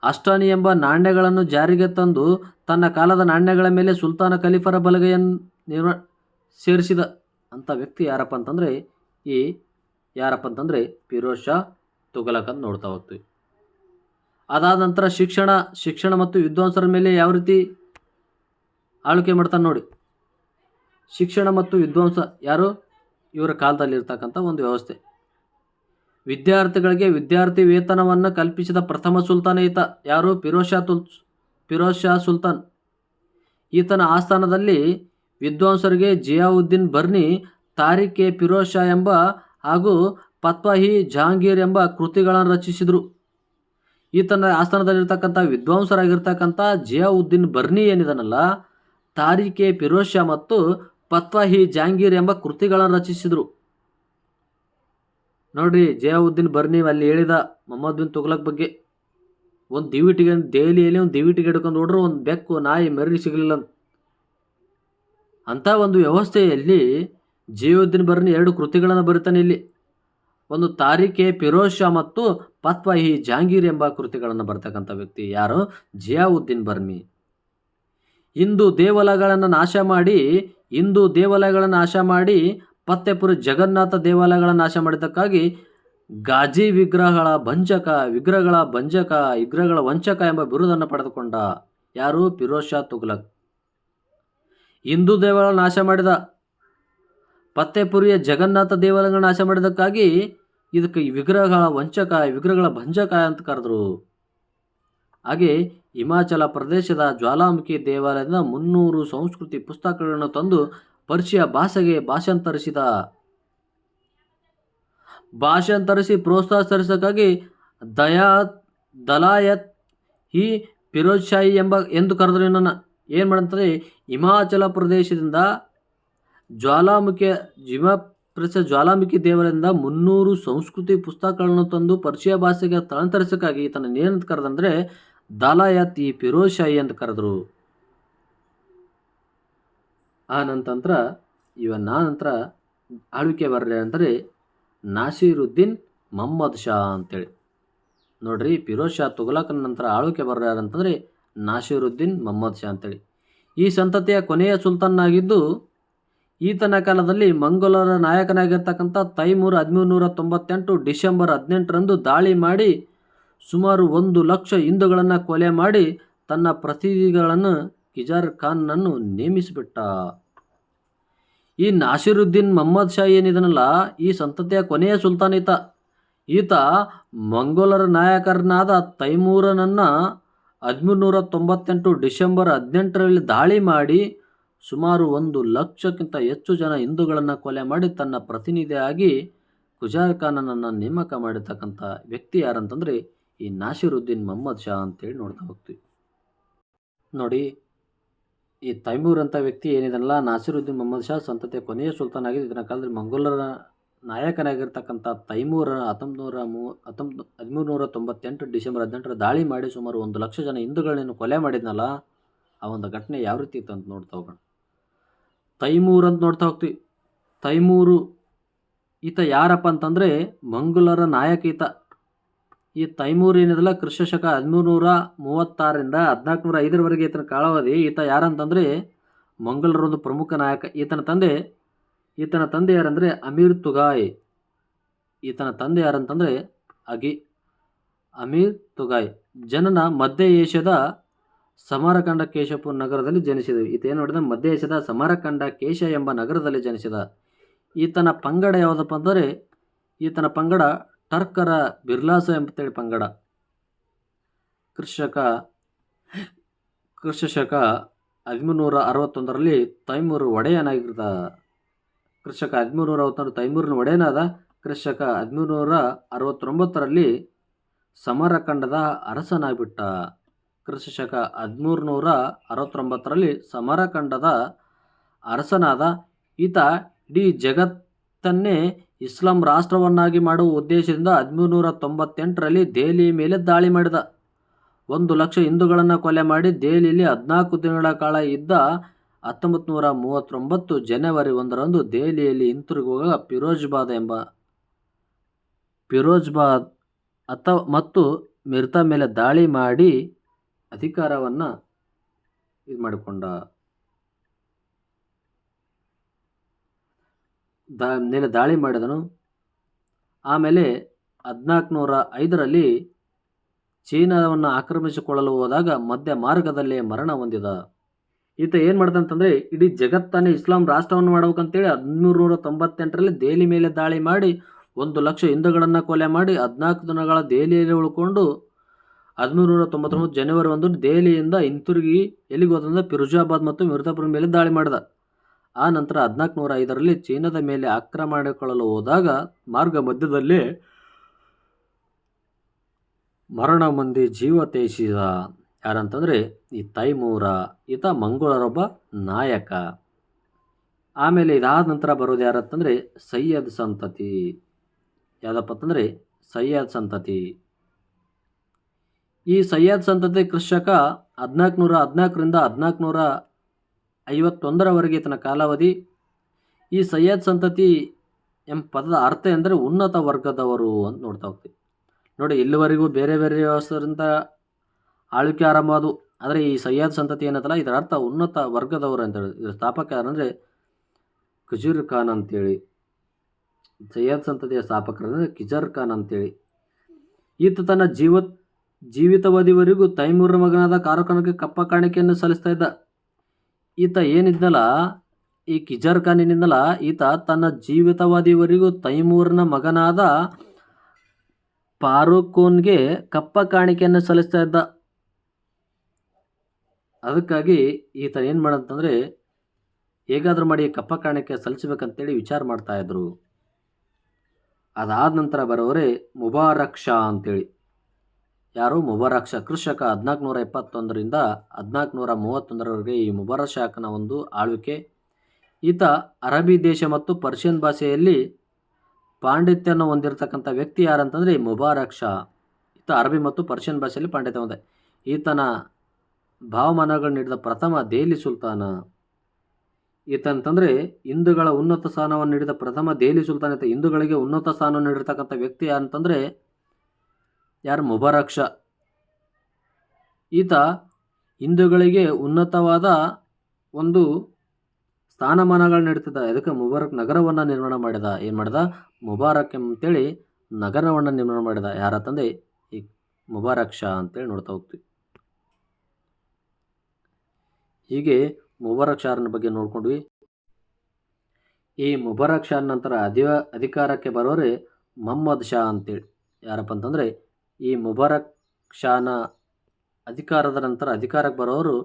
ಅಷ್ಟಾನಿ ಎಂಬ ನಾಣ್ಯಗಳನ್ನು ಜಾರಿಗೆ ತಂದು ತನ್ನ ಕಾಲದ ನಾಣ್ಯಗಳ ಮೇಲೆ ಸುಲ್ತಾನ ಖಲೀಫರ ಬಲಗೈಯನ್ನು ಸೇರಿಸಿದ ಅಂಥ ವ್ಯಕ್ತಿ ಯಾರಪ್ಪ ಅಂತಂದರೆ ಫಿರೋಜ್ ಶಾ ತುಘಲಕ್ ಅಂತ ನೋಡ್ತಾ ಹೋಗ್ತೀವಿ. ಅದಾದ ನಂತರ ಶಿಕ್ಷಣ ಮತ್ತು ವಿದ್ವಾಂಸರ ಮೇಲೆ ಯಾವ ರೀತಿ ಆಳ್ವಿಕೆ ಮಾಡ್ತಾನೆ ನೋಡಿ. ಶಿಕ್ಷಣ ಮತ್ತು ವಿದ್ವಾಂಸ ಯಾರು, ಇವರ ಕಾಲದಲ್ಲಿರ್ತಕ್ಕಂಥ ಒಂದು ವ್ಯವಸ್ಥೆ. ವಿದ್ಯಾರ್ಥಿಗಳಿಗೆ ವಿದ್ಯಾರ್ಥಿ ವೇತನವನ್ನು ಕಲ್ಪಿಸಿದ ಪ್ರಥಮ ಸುಲ್ತಾನ ಈತ. ಯಾರು? ಫಿರೋಜ್ ಶಾ ಸುಲ್ತಾನ್. ಈತನ ಆಸ್ಥಾನದಲ್ಲಿ ವಿದ್ವಾಂಸರಿಗೆ ಜಿಯಾವುದ್ದೀನ್ ಬರ್ನಿ, ತಾರಿಕ್ ಎ ಫಿರೋಜ್ ಶಾ ಎಂಬ ಹಾಗೂ ಫತ್ವಾ-ಇ ಜಹಾಂಗೀರ್ ಎಂಬ ಕೃತಿಗಳನ್ನು ರಚಿಸಿದರು. ಈತನ ಆಸ್ಥಾನದಲ್ಲಿರ್ತಕ್ಕಂಥ ವಿದ್ವಾಂಸರಾಗಿರ್ತಕ್ಕಂಥ ಜಿಯಾವುದ್ದೀನ್ ಬರ್ನಿ ಏನಿದನಲ್ಲ, ತಾರಿಕ್ ಎ ಫಿರೋಜ್ ಶಾ ಮತ್ತು ಫತ್ವಾ-ಇ ಜಹಾಂಗೀರ್ ಎಂಬ ಕೃತಿಗಳನ್ನು ರಚಿಸಿದರು. ನೋಡ್ರಿ, ಜಿಯಾವುದ್ದೀನ್ ಬರ್ನಿ ಅಲ್ಲಿ ಹೇಳಿದ ಮೊಹಮ್ಮದ್ ಬಿನ್ ತುಘಲಕ್ ಬಗ್ಗೆ. ಒಂದು ದೆಹಲಿಯಲ್ಲಿ ಒಂದು ದಿವಿಟಿಗೆ ಹಿಡ್ಕೊಂಡು ಹೊಡ್ರು ಒಂದು ಬೆಕ್ಕು ನಾಯಿ ಮರಿ ಸಿಗಲಿಲ್ಲ ಅಂತ ಒಂದು ವ್ಯವಸ್ಥೆಯಲ್ಲಿ ಜಿಯಾವುದ್ದೀನ್ ಬರ್ನಿ 2 ಕೃತಿಗಳನ್ನು ಬರೀತಾನೆ. ಇಲ್ಲಿ ಒಂದು ತಾರಿಕ್ ಎ ಫಿರೋಜ್ ಶಾ ಮತ್ತು ಫತ್ವಾ-ಇ ಜಹಾಂಗೀರ್ ಎಂಬ ಕೃತಿಗಳನ್ನು ಬರ್ತಕ್ಕಂಥ ವ್ಯಕ್ತಿ ಯಾರು? ಜಿಯಾವುದ್ದೀನ್ ಬರ್ನಿ. ಹಿಂದೂ ದೇವಾಲಯಗಳನ್ನು ನಾಶ ಮಾಡಿ ಫತ್ತೇಪುರ ಜಗನ್ನಾಥ ದೇವಾಲಯಗಳನ್ನು ನಾಶ ಮಾಡಿದ್ದಕ್ಕಾಗಿ ಗಾಜಿ ವಿಗ್ರಹಗಳ ವಂಚಕ ಎಂಬ ಬಿರುದನ್ನು ಪಡೆದುಕೊಂಡ. ಯಾರು? ಫಿರೋಜ್ ಶಾ ತುಘಲಕ್. ಹಿಂದೂ ದೇವಾಲಯಗಳನ್ನು ನಾಶ ಮಾಡಿದ, ಫತ್ತೇಪುರಿಯ ಜಗನ್ನಾಥ ದೇವಾಲಯಗಳನ್ನು ನಾಶ ಮಾಡಿದ್ದಕ್ಕಾಗಿ ಇದಕ್ಕೆ ವಿಗ್ರಹಗಳ ಭಂಜಕ ಅಂತ ಕರೆದರು. ಹಾಗೆ ಹಿಮಾಚಲ ಪ್ರದೇಶದ ಜ್ವಾಲಾಮುಖಿ ದೇವಾಲಯದಿಂದ 300 ಸಂಸ್ಕೃತಿ ಪುಸ್ತಕಗಳನ್ನು ತಂದು ಪರ್ಷಿಯ ಭಾಷೆಗೆ ಭಾಷಾಂತರಿಸಿ ಪ್ರೋತ್ಸಾಹಿಸಕ್ಕಾಗಿ ದಲಾಯತ್ ಈ ಫಿರೋಜ್ ಶಾಹಿ ಎಂದು ಕರೆದರು. ಇನ್ನನ್ನು ಏನು ಮಾಡಂತಾರೆ, ಹಿಮಾಚಲ ಪ್ರದೇಶದಿಂದ ಜ್ವಾಲಾಮುಖಿ ದೇವಾಲಯದಿಂದ 300 ಸಂಸ್ಕೃತಿ ಪುಸ್ತಕಗಳನ್ನು ತಂದು ಪರ್ಷಿಯ ಭಾಷೆಗೆ ಸ್ಥಳಾಂತರಿಸಕ್ಕಾಗಿ ಈತನ ಏನಂತ ಕರೆದಂದರೆ ದಲಾಯತ್ ಈ ಫಿರೋಜ್ ಶಾಹಿ ಅಂತ ಕರೆದರು. ನಂತರ ಆಳ್ವಿಕೆ ಬರಲಿ ಅಂದರೆ ನಾಸಿರುದ್ದೀನ್ ಮೊಹಮ್ಮದ್ ಶಾ ಅಂತೇಳಿ. ನೋಡ್ರಿ, ಫಿರೋಜ್ ಶಾ ತುಘಲಕನ ನಂತರ ಆಳ್ವಿಕೆ ಬರಲಿ ಅಂತಂದರೆ ನಾಸಿರುದ್ದೀನ್ ಮೊಹಮ್ಮದ್ ಶಾ ಅಂತೇಳಿ. ಈ ಸಂತತಿಯ ಕೊನೆಯ ಸುಲ್ತಾನಾಗಿದ್ದು, ಈತನ ಕಾಲದಲ್ಲಿ ಮಂಗೋಲರ ನಾಯಕನಾಗಿರ್ತಕ್ಕಂಥ ತೈಮೂರ್ 1398 ಡಿಸೆಂಬರ್ 18ರಂದು ದಾಳಿ ಮಾಡಿ ಸುಮಾರು 1,00,000 ಹಿಂದೂಗಳನ್ನು ಕೊಲೆ ಮಾಡಿ ತನ್ನ ಪ್ರತಿನಿಧಿಗಳನ್ನು ಕಿಜಾರ್ ಖಾನ್ನನ್ನು ನೇಮಿಸಿಬಿಟ್ಟ. ಈ ನಾಸಿರುದ್ದೀನ್ ಮೊಹಮ್ಮದ್ ಶಾ ಏನಿದನಲ್ಲ, ಈ ಸಂತತಿಯ ಕೊನೆಯ ಸುಲ್ತಾನ್ ಈತ ಮಂಗೋಲರ ನಾಯಕರನಾದ ತೈಮೂರನನ್ನು 1398 ಡಿಸೆಂಬರ್ 18ರಲ್ಲಿ ದಾಳಿ ಮಾಡಿ ಸುಮಾರು 1,00,000ಕ್ಕಿಂತ ಹೆಚ್ಚು ಜನ ಹಿಂದೂಗಳನ್ನು ಕೊಲೆ ಮಾಡಿ ತನ್ನ ಪ್ರತಿನಿಧಿಯಾಗಿ ಖುಜಾರ್ ಖಾನನನ್ನು ನೇಮಕ ಮಾಡಿರ್ತಕ್ಕಂಥ ವ್ಯಕ್ತಿ ಯಾರಂತಂದರೆ ಈ ನಾಸಿರುದ್ದೀನ್ ಮೊಹಮ್ಮದ್ ಶಾ ಅಂತೇಳಿ ನೋಡ್ತಾ ಹೋಗ್ತೀವಿ. ನೋಡಿ, ಈ ತೈಮೂರ್ ಅಂತ ವ್ಯಕ್ತಿ ಏನಿದನಲ್ಲ, ನಾಸಿರುದ್ದೀನ್ ಮೊಹಮ್ಮದ್ ಶಾ ಸಂತತಿಯ ಕೊನೆಯ ಸುಲ್ತಾನ್ ಆಗಿದೆ. ಇದರ ಕಾಲದಲ್ಲಿ ಮಂಗೋಲರ ನಾಯಕನಾಗಿರ್ತಕ್ಕಂಥ ತೈಮೂರ 1398 ಡಿಸೆಂಬರ್ 18ರ ದಾಳಿ ಮಾಡಿ ಸುಮಾರು 1,00,000 ಜನ ಹಿಂದೂಗಳನ್ನ ಕೊಲೆ ಮಾಡಿದ್ನಲ್ಲ, ಆ ಒಂದು ಘಟನೆ ಯಾವ ರೀತಿ ಇತ್ತು ಅಂತ ನೋಡ್ತಾ ಹೋಗೋಣ. ತೈಮೂರ್ ಅಂತ ನೋಡ್ತಾ ಹೋಗ್ತೀವಿ. ತೈಮೂರು ಈತ ಯಾರಪ್ಪ ಅಂತಂದರೆ ಮಂಗೋಲರ ನಾಯಕ ಈತ. ಈ ತೈಮೂರ್ ಏನಿದಲ್ಲ ಕ್ರಿಸ್ತಶಕ 1336ರಿಂದ 1405ರವರೆಗೆ ಈತನ ಕಾಲಾವಧಿ. ಈತ ಯಾರಂತಂದರೆ ಮಂಗೋಲರ ಒಂದು ಪ್ರಮುಖ ನಾಯಕ. ಈತನ ತಂದೆ ಯಾರಂದರೆ ಅಮೀರ್ ತುಗಾಯ್. ಈತನ ತಂದೆ ಯಾರಂತಂದರೆ ಅಮೀರ್ ತುಗಾಯ್. ಜನನ ಮಧ್ಯ ಏಷ್ಯಾದ ಸಮರಕಂಡ ಕೇಶಪುರ ನಗರದಲ್ಲಿ ಜನಿಸಿದ. ಈತ ಏನು ಮಾಡಿದ, ಮಧ್ಯ ಏಷ್ಯಾದ ಸಮರಕಂಡ ಕೇಶ ಎಂಬ ನಗರದಲ್ಲಿ ಜನಿಸಿದ. ಈತನ ಪಂಗಡ ಯಾವುದಪ್ಪ ಅಂದರೆ ಈತನ ಪಂಗಡ ಟರ್ಕರ ಬಿರ್ಲಾಸ ಎಂಬತೇಳಿ ಪಂಗಡ. ಕ್ರಿಸ್ತಶಕ 1361ರಲ್ಲಿ ತೈಮೂರ್ ಒಡೆಯನಾಗಿರ್ತ. ಕ್ರಿಸ್ತಶಕ 1361 ತೈಮೂರಿನ ಒಡೆಯನಾದ. ಕ್ರಿಸ್ತಶಕ 1369ರಲ್ಲಿ ಸಮರಕಂಡದ ಅರಸನಾಗ್ಬಿಟ್ಟ. ಕ್ರಿಸ್ತಶಕ 1369ರಲ್ಲಿ ಸಮರಕಂಡದ ಅರಸನಾದ. ಈತ ಇಡೀ ಜಗತ್ತನ್ನೇ ಇಸ್ಲಾಂ ರಾಷ್ಟ್ರವನ್ನಾಗಿ ಮಾಡುವ ಉದ್ದೇಶದಿಂದ 1398ರಲ್ಲಿ ದೆಹಲಿ ಮೇಲೆ ದಾಳಿ ಮಾಡಿದ. 1,00,000 ಹಿಂದೂಗಳನ್ನು ಕೊಲೆ ಮಾಡಿ ದೆಹಲಿಯಲ್ಲಿ 14 ದಿನಗಳ ಕಾಲ ಇದ್ದ 1939 ಜನವರಿ 1ರಂದು ದೆಹಲಿಯಲ್ಲಿ ಹಿಂತಿರುಗುವಾಗ ಫಿರೋಜ್ಬಾದ್ ಮತ್ತು ಮಿರ್ತಾ ಮೇಲೆ ದಾಳಿ ಮಾಡಿ ಅಧಿಕಾರವನ್ನು ಮಾಡಿಕೊಂಡ. ಮೇಲೆ ದಾಳಿ ಮಾಡಿದನು. ಆಮೇಲೆ 1405ರಲ್ಲಿ ಚೀನಾವನ್ನು ಆಕ್ರಮಿಸಿಕೊಳ್ಳಲು ಹೋದಾಗ ಮಧ್ಯ ಮಾರ್ಗದಲ್ಲೇ ಮರಣ ಹೊಂದಿದ. ಈತ ಏನು ಮಾಡ್ದಂತಂದರೆ ಇಡೀ ಜಗತ್ತನ್ನೇ ಇಸ್ಲಾಂ ರಾಷ್ಟ್ರವನ್ನು ಮಾಡ್ಬೇಕಂತೇಳಿ 1398ರಲ್ಲಿ ದೆಹಲಿ ಮೇಲೆ ದಾಳಿ ಮಾಡಿ 1,00,000 ಹಿಂದೂಗಳನ್ನು ಕೊಲೆ ಮಾಡಿ 14 ದಿನಗಳ ದೆಹಲಿಯಲ್ಲಿ ಉಳ್ಕೊಂಡು 1399 ಜನವರಿ 1 ದೆಹಲಿಯಿಂದ ಹಿಂತಿರುಗಿ ಎಲ್ಲಿಗೆ ಹೋದಂದ್ರೆ ಫಿರೋಜಾಬಾದ್ ಮತ್ತು ಮಿರ್ಜಾಪುರ ಮೇಲೆ ದಾಳಿ ಮಾಡಿದ. ಆ ನಂತರ 1405ರಲ್ಲಿ ಚೀನಾದ ಮೇಲೆ ಆಕ್ರಮಣ ಮಾಡಿಕೊಳ್ಳಲು ಹೋದಾಗ ಮಾರ್ಗ ಮಧ್ಯದಲ್ಲೇ ಮರಣ ಹೊಂದಿ ಜೀವ ತ್ಯಜಿಸಿದ. ಯಾರಂತಂದರೆ ಈ ತೈಮೂರ. ಈತ ಮಂಗೋಳರೊಬ್ಬ ನಾಯಕ. ಆಮೇಲೆ ಇದಾದ ನಂತರ ಬರೋದು ಯಾರಂತಂದರೆ ಸೈಯದ್ ಸಂತತಿ. ಯಾವುದಪ್ಪ ಅಂತಂದರೆ ಸೈಯದ್ ಸಂತತಿ. ಈ ಸೈಯದ್ ಸಂತತಿ ಕ್ರಿಶಕ 1414ರಿಂದ 1451ರವರೆಗೆ ಈತನ ಕಾಲಾವಧಿ. ಈ ಸೈಯದ್ ಸಂತತಿ ಎಂಬ ಪದದ ಅರ್ಥ ಎಂದರೆ ಉನ್ನತ ವರ್ಗದವರು ಅಂತ ನೋಡ್ತಾ ಹೋಗ್ತೀವಿ. ನೋಡಿ, ಇಲ್ಲಿವರೆಗೂ ಬೇರೆ ಬೇರೆ ವ್ಯವಸ್ಥೆಯಿಂದ ಆಳ್ವಿಕೆ ಆರಂಭವಾದವು. ಆದರೆ ಈ ಸೈಯದ್ ಸಂತತಿ ಏನತ್ತಲ್ಲ, ಇದರ ಅರ್ಥ ಉನ್ನತ ವರ್ಗದವರು ಅಂತೇಳಿ. ಇದರ ಸ್ಥಾಪಕ ಯಾರಂದರೆ ಖಜೂರ್ ಖಾನ್ ಅಂತೇಳಿ. ಸೈಯದ್ ಸಂತತಿಯ ಸ್ಥಾಪಕರಂದರೆ ಖಿಜರ್ ಖಾನ್ ಅಂತೇಳಿ. ಈತ ತನ್ನ ಜೀವಿತಾವಧಿವರೆಗೂ ತೈಮೂರನ ಮಗನಾದ ಕಾರುಖಾನ್ಗೆ ಕಪ್ಪ ಕಾಣಿಕೆಯನ್ನು ಸಲ್ಲಿಸ್ತಾ ಇದ್ದ. ಈತ ಏನಿದ್ದಲ್ಲ, ಈ ಖಿಜರ್ ಖಾನ್ ಏನಿದ್ದಲ್ಲ, ಈತ ತನ್ನ ಜೀವಿತಾವಧಿವರೆಗೂ ತೈಮೂರನ ಮಗನಾದ ಫಾರೂಖ್ಗೆ ಕಪ್ಪ ಕಾಣಿಕೆಯನ್ನು ಸಲ್ಲಿಸ್ತಾ ಇದ್ದ. ಅದಕ್ಕಾಗಿ ಈತ ಏನು ಮಾಡಂತಂದರೆ ಹೇಗಾದರೂ ಮಾಡಿ ಕಪ್ಪ ಕಾಣಿಕೆ ಸಲ್ಲಿಸಬೇಕಂತೇಳಿ ವಿಚಾರ ಮಾಡ್ತಾ ಇದ್ರು. ಅದಾದ ನಂತರ ಬರೋವರೇ ಮುಬಾರಕ್ ಶಾ ಅಂತೇಳಿ. ಯಾರು? ಮುಬಾರಕ್ ಶಾ. ಕ್ರಿಶಕ 1471ರಿಂದ 1431ರವರೆಗೆ ಈ ಮುಬಾರಕ್ ಶಾಖನ ಒಂದು ಆಳ್ವಿಕೆ. ಈತ ಅರಬ್ಬಿ ದೇಶ ಮತ್ತು ಪರ್ಷಿಯನ್ ಭಾಷೆಯಲ್ಲಿ ಪಾಂಡಿತ್ಯವನ್ನು ಹೊಂದಿರತಕ್ಕಂಥ ವ್ಯಕ್ತಿ ಯಾರಂತಂದರೆ ಮುಬಾರಕ್ ಶಾ. ಈತ ಅರಬ್ಬಿ ಮತ್ತು ಪರ್ಷಿಯನ್ ಭಾಷೆಯಲ್ಲಿ ಪಾಂಡಿತ್ಯ ಹೊಂದಿದೆ. ಈತನ ಭಾವಮಾನಗಳು ನೀಡಿದ ಪ್ರಥಮ ದೆಹಲಿ ಸುಲ್ತಾನ. ಈತಂತಂದರೆ ಹಿಂದೂಗಳ ಉನ್ನತ ಸ್ಥಾನವನ್ನು ನೀಡಿದ ಪ್ರಥಮ ದೆಹಲಿ ಸುಲ್ತಾನ. ಈತ ಹಿಂದೂಗಳಿಗೆ ಉನ್ನತ ಸ್ಥಾನವನ್ನು ನೀಡಿರ್ತಕ್ಕಂಥ ವ್ಯಕ್ತಿ ಯಾರಂತಂದರೆ ಯಾರು? ಮುಬಾರಕ್ ಶಾ. ಈತ ಹಿಂದೂಗಳಿಗೆ ಉನ್ನತವಾದ ಒಂದು ಸ್ಥಾನಮಾನಗಳು ನೀಡ್ತಿದ್ದ. ಇದಕ್ಕೆ ಮುಬಾರಕ್ ನಗರವನ್ನು ನಿರ್ಮಾಣ ಮಾಡಿದ. ಏನು ಮಾಡಿದ? ಮುಬಾರಕ್ ಅಂತೇಳಿ ನಗರವನ್ನು ನಿರ್ಮಾಣ ಮಾಡಿದ. ಯಾರಂತಂದರೆ ಈ ಮುಬಾರಕ್ ಶಾ ಅಂತೇಳಿ ನೋಡ್ತಾ ಹೋಗ್ತೀವಿ. ಹೀಗೆ ಮುಬಾರಕ್ ಶಾರನ ಬಗ್ಗೆ ನೋಡ್ಕೊಂಡ್ವಿ. ಈ ಮುಬಾರಕ್ ಶಾನ ನಂತರ ಅಧಿಕಾರಕ್ಕೆ ಬರೋರೆ ಮೊಹಮ್ಮದ್ ಶಾ ಅಂತೇಳಿ. ಯಾರಪ್ಪ ಅಂತಂದರೆ ಈ ಮುಬಾರಕ್ ಶಾನ ಅಧಿಕಾರದ ನಂತರ ಅಧಿಕಾರಕ್ಕೆ ಬರೋರು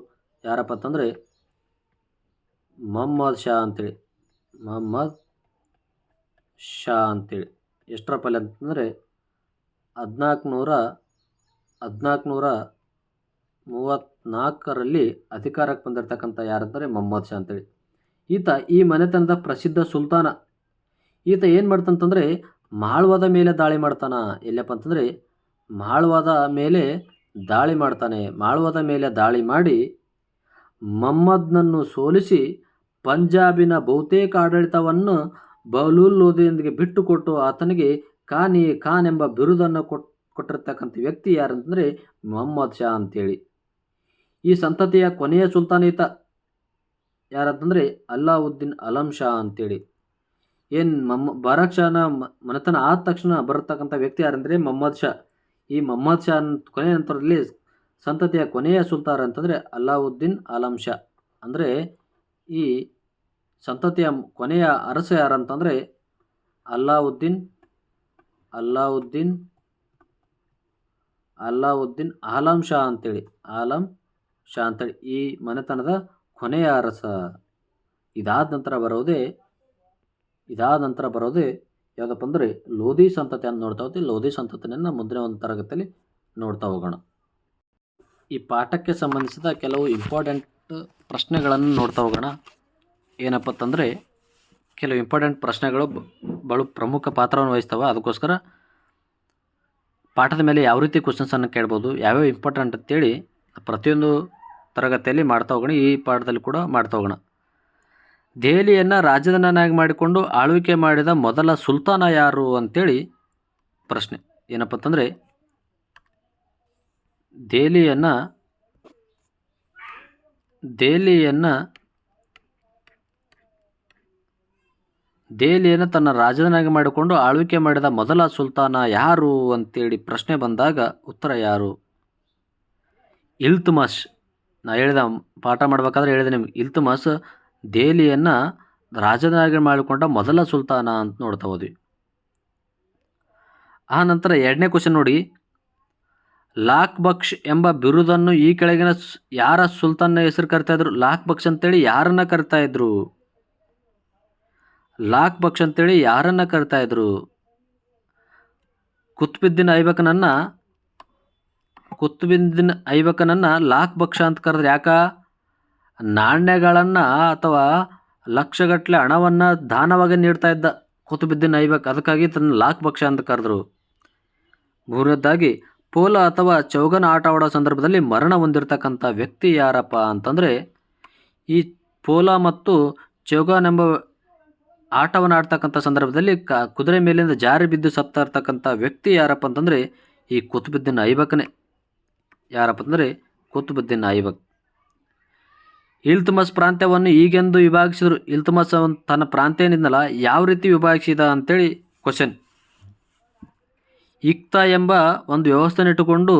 ಯಾರಪ್ಪ ಅಂತಂದರೆ ಮೊಹಮ್ಮದ್ ಶಾ ಅಂತೇಳಿ. ಮೊಹಮ್ಮದ್ ಶಾ ಅಂತೇಳಿ. ಎಷ್ಟರ ಪಲ್ಲೆ ಅಂತಂದರೆ 1434ರಲ್ಲಿ ಅಧಿಕಾರಕ್ಕೆ ಬಂದಿರತಕ್ಕಂಥ ಯಾರಂದರೆ ಮೊಹಮ್ಮದ್ ಶಾ ಅಂತೇಳಿ. ಈತ ಈ ಮನೆತನದ ಪ್ರಸಿದ್ಧ ಸುಲ್ತಾನ. ಈತ ಏನು ಮಾಡ್ತಂತಂದರೆ ಮಾಳ್ವಾದ ಮೇಲೆ ದಾಳಿ ಮಾಡ್ತಾನೆ. ಎಲ್ಲಪ್ಪ ಅಂತಂದರೆ ಮಾಳ್ವಾದ ಮೇಲೆ ದಾಳಿ ಮಾಡ್ತಾನೆ. ಮಾಳ್ವಾದ ಮೇಲೆ ದಾಳಿ ಮಾಡಿ ಮೊಹಮ್ಮದ್ನನ್ನು ಸೋಲಿಸಿ ಪಂಜಾಬಿನ ಬಹುತೇಕ ಆಡಳಿತವನ್ನು ಬಹಲೂಲ್ ಲೋಧಿಯೊಂದಿಗೆ ಬಿಟ್ಟುಕೊಟ್ಟು ಆತನಿಗೆ ಖಾನ್ ಎಂಬ ಬಿರುದನ್ನು ಕೊಟ್ಟಿರ್ತಕ್ಕಂಥ ವ್ಯಕ್ತಿ ಯಾರಂತಂದರೆ ಮೊಹಮ್ಮದ್ ಶಾ ಅಂತೇಳಿ. ಈ ಸಂತತಿಯ ಕೊನೆಯ ಸುಲ್ತಾನ ಈತ. ಯಾರಂತಂದರೆ ಅಲ್ಲಾವುದ್ದೀನ್ ಆಲಂ ಶಾ ಅಂತೇಳಿ. ಬಾರಕ್ ಶಾನ ಮನೆತನ ಆದ ತಕ್ಷಣ ಬರತಕ್ಕಂಥ ವ್ಯಕ್ತಿ ಯಾರಂದರೆ ಮೊಹಮ್ಮದ್ ಶಾ. ಈ ಮೊಹಮ್ಮದ್ ಶಾ ಕೊನೆಯ ನಂತರದಲ್ಲಿ ಸಂತತಿಯ ಕೊನೆಯ ಸುಲ್ತಾನ ಅಂತಂದರೆ ಅಲ್ಲಾವುದ್ದೀನ್ ಆಲಂ ಶಾ. ಅಂದರೆ ಈ ಸಂತತಿಯ ಕೊನೆಯ ಅರಸ ಯಾರಂತಂದರೆ ಅಲ್ಲಾವುದ್ದೀನ್ ಆಲಂ ಶಾ ಅಂತೇಳಿ. ಆಲಂ ಶಾ ಅಂತೇಳಿ ಈ ಮನೆತನದ ಕೊನೆಯ ಅರಸ. ಇದಾದ ನಂತರ ಬರೋದೇ ಯಾವುದಪ್ಪ ಅಂದರೆ ಲೋಧಿ ಸಂತತಿ ಅಂತ ನೋಡ್ತಾ ಹೋಗ್ತೀವಿ. ಲೋಧಿ ಸಂತತಿಯನ್ನು ಮುಂದಿನ ಒಂದು ತರಗತಿಯಲ್ಲಿ ನೋಡ್ತಾ ಹೋಗೋಣ. ಈ ಪಾಠಕ್ಕೆ ಸಂಬಂಧಿಸಿದ ಕೆಲವು ಇಂಪಾರ್ಟೆಂಟ್ ಪ್ರಶ್ನೆಗಳನ್ನು ನೋಡ್ತಾ ಹೋಗೋಣ. ಏನಪ್ಪ ಅಂತಂದರೆ ಕೆಲವು ಇಂಪಾರ್ಟೆಂಟ್ ಪ್ರಶ್ನೆಗಳು ಬಹಳ ಪ್ರಮುಖ ಪಾತ್ರವನ್ನು ವಹಿಸ್ತವೆ. ಅದಕ್ಕೋಸ್ಕರ ಪಾಠದ ಮೇಲೆ ಯಾವ ರೀತಿ ಕ್ವಶನ್ಸನ್ನು ಕೇಳ್ಬೋದು, ಯಾವ್ಯಾವ ಇಂಪಾರ್ಟೆಂಟ್ ಅಂತೇಳಿ ಪ್ರತಿಯೊಂದು ತರಗತಿಯಲ್ಲಿ ಮಾಡ್ತಾ ಹೋಗೋಣ. ಈ ಪಾಠದಲ್ಲಿ ಕೂಡ ಮಾಡ್ತಾ ಹೋಗೋಣ. ದೆಹಲಿಯನ್ನು ರಾಜಧಾನಿಯನ್ನಾಗಿ ಮಾಡಿಕೊಂಡು ಆಳ್ವಿಕೆ ಮಾಡಿದ ಮೊದಲ ಸುಲ್ತಾನ ಯಾರು ಅಂತೇಳಿ ಪ್ರಶ್ನೆ. ಏನಪ್ಪ ಅಂತಂದರೆ ದೆಹಲಿಯನ್ನು ತನ್ನ ರಾಜಧಾನಿಯಾಗಿ ಮಾಡಿಕೊಂಡು ಆಳ್ವಿಕೆ ಮಾಡಿದ ಮೊದಲ ಸುಲ್ತಾನ ಯಾರು ಅಂತೇಳಿ ಪ್ರಶ್ನೆ ಬಂದಾಗ ಉತ್ತರ ಯಾರು? ಇಲ್ತುಮಸ್. ನಾ ಹೇಳಿದ ಪಾಠ ಮಾಡಬೇಕಾದ್ರೆ ಹೇಳಿದೆ ನಿಮ್ಗೆ, ಇಲ್ತುಮಸ್ ದೆಹಲಿಯನ್ನು ರಾಜಧಾನಿಯಾಗಿ ಮಾಡಿಕೊಂಡ ಮೊದಲ ಸುಲ್ತಾನ ಅಂತ ನೋಡ್ತಾ ಹೋದ್ವಿ. ಆ ನಂತರ ಎರಡನೇ ಕ್ವಶನ್ ನೋಡಿ, ಲಾಕ್ ಬಕ್ಷ್ ಎಂಬ ಬಿರುದನ್ನು ಈ ಕೆಳಗಿನ ಯಾರ ಸುಲ್ತಾನ್ನ ಹೆಸರು ಕರಿತಾ ಇದ್ರು? ಲಾಕ್ ಬಕ್ಷ್ ಅಂತೇಳಿ ಯಾರನ್ನ ಕರಿತಾ ಇದ್ರು? ಲಾಕ್ ಬಕ್ಷ್ ಅಂತೇಳಿ ಯಾರನ್ನ ಕರಿತಾ ಇದ್ರು? ಕುತುಬುದ್ದೀನ್ ಐಬಕನನ್ನ ಲಾಕ್ ಬಕ್ಷ ಅಂತ ಕರೆದ್ರೆ ಯಾಕ? ನಾಣ್ಯಗಳನ್ನು ಅಥವಾ ಲಕ್ಷಗಟ್ಟಲೆ ಹಣವನ್ನು ದಾನವಾಗಿ ನೀಡ್ತಾ ಇದ್ದ ಕುತುಬುದ್ದೀನ್ ಐಬಕ್, ಅದಕ್ಕಾಗಿ ತನ್ನ ಲಾಕ್ ಬಕ್ಷ ಅಂತ ಕರೆದ್ರು. ಮೂರನೇದಾಗಿ, ಪೋಲ ಅಥವಾ ಚೌಗನ ಆಟ ಆಡೋ ಸಂದರ್ಭದಲ್ಲಿ ಮರಣ ಹೊಂದಿರತಕ್ಕಂಥ ವ್ಯಕ್ತಿ ಯಾರಪ್ಪ ಅಂತಂದರೆ, ಈ ಪೋಲ ಮತ್ತು ಚೌಗನ್ ಎಂಬ ಆಟವನ್ನು ಆಡ್ತಕ್ಕಂಥ ಸಂದರ್ಭದಲ್ಲಿ ಕುದುರೆ ಮೇಲಿಂದ ಜಾರಿ ಬಿದ್ದು ಸತ್ತಾ ಇರ್ತಕ್ಕಂಥ ವ್ಯಕ್ತಿ ಯಾರಪ್ಪ ಅಂತಂದರೆ ಈ ಕುತುಬುದ್ದೀನ್ ಐಬಕ್ನೇ. ಯಾರಪ್ಪ ಅಂದರೆ ಕುತುಬುದ್ದೀನ್ ಐಬಕ್. ಇಲ್ತುಮಸ್ ಪ್ರಾಂತ್ಯವನ್ನು ಈಗೆಂದು ವಿಭಾಗಿಸಿದ್ರು? ಇಲ್ತುಮಸ್ ತನ್ನ ಪ್ರಾಂತ್ಯ ಏನಿದ್ನಲ್ಲ ಯಾವ ರೀತಿ ವಿಭಾಗಿಸಿದ ಅಂತೇಳಿ ಕ್ವಶನ್. ಇಕ್ತಾ ಎಂಬ ಒಂದು ವ್ಯವಸ್ಥೆನ ಇಟ್ಟುಕೊಂಡು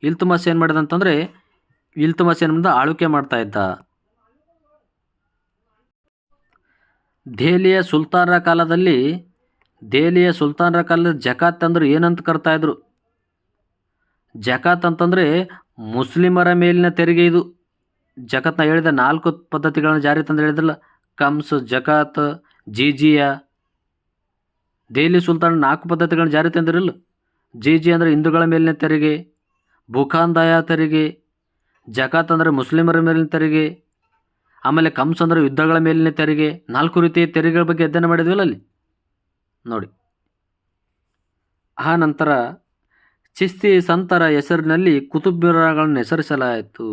ಇಲ್ತುಮಸ್ ಏನು ಮಾಡಿದ ಅಂತಂದರೆ ಇಲ್ತುಮಸ್ ಏನಿಂದ ಆಳ್ವಿಕೆ ಮಾಡ್ತಾ ಇದ್ದ. ದೆಹಲಿಯ ಸುಲ್ತಾನರ ಕಾಲದಲ್ಲಿ ಜಕಾತ್ ಅಂದ್ರೆ ಏನಂತ ಕರ್ತಾ ಇದ್ರು? ಜಕಾತ್ ಅಂತಂದರೆ ಮುಸ್ಲಿಮರ ಮೇಲಿನ ತೆರಿಗೆ. ಇದು ಜಕಾತ್ನ ಹೇಳಿದ 4 ಪದ್ಧತಿಗಳನ್ನು ಜಾರಿ ತಂದು ಹೇಳಿದ್ರಲ್ಲ, ಕಮ್ಸ್, ಜಕಾತ್, ಜಿಜಿಯಾ. ದೆಹಲಿ ಸುಲ್ತಾನ 4 ಪದ್ಧತಿಗಳನ್ನು ಜಾರಿ ತಂದಿರಲ್ಲ. ಜಿಜಿ ಅಂದರೆ ಹಿಂದೂಗಳ ಮೇಲಿನ ತೆರಿಗೆ, ಬುಖಾಂದಾಯ ತೆರಿಗೆ, ಜಕಾತ್ ಅಂದರೆ ಮುಸ್ಲಿಮರ ಮೇಲಿನ ತೆರಿಗೆ, ಆಮೇಲೆ ಕಮ್ಸ್ ಅಂದರೆ ಯುದ್ಧಗಳ ಮೇಲಿನ ತೆರಿಗೆ. 4 ರೀತಿಯ ತೆರಿಗೆಗಳ ಬಗ್ಗೆ ಅಧ್ಯಯನ ಮಾಡಿದ್ವಲ್ಲ ಅಲ್ಲಿ ನೋಡಿ. ಆ ನಂತರ ಚಿಸ್ತಿ ಸಂತರ ಹೆಸರಿನಲ್ಲಿ ಕುತುಬ್ ಮಿನಾರ್ಗಳನ್ನು ಹೆಸರಿಸಲಾಯಿತು.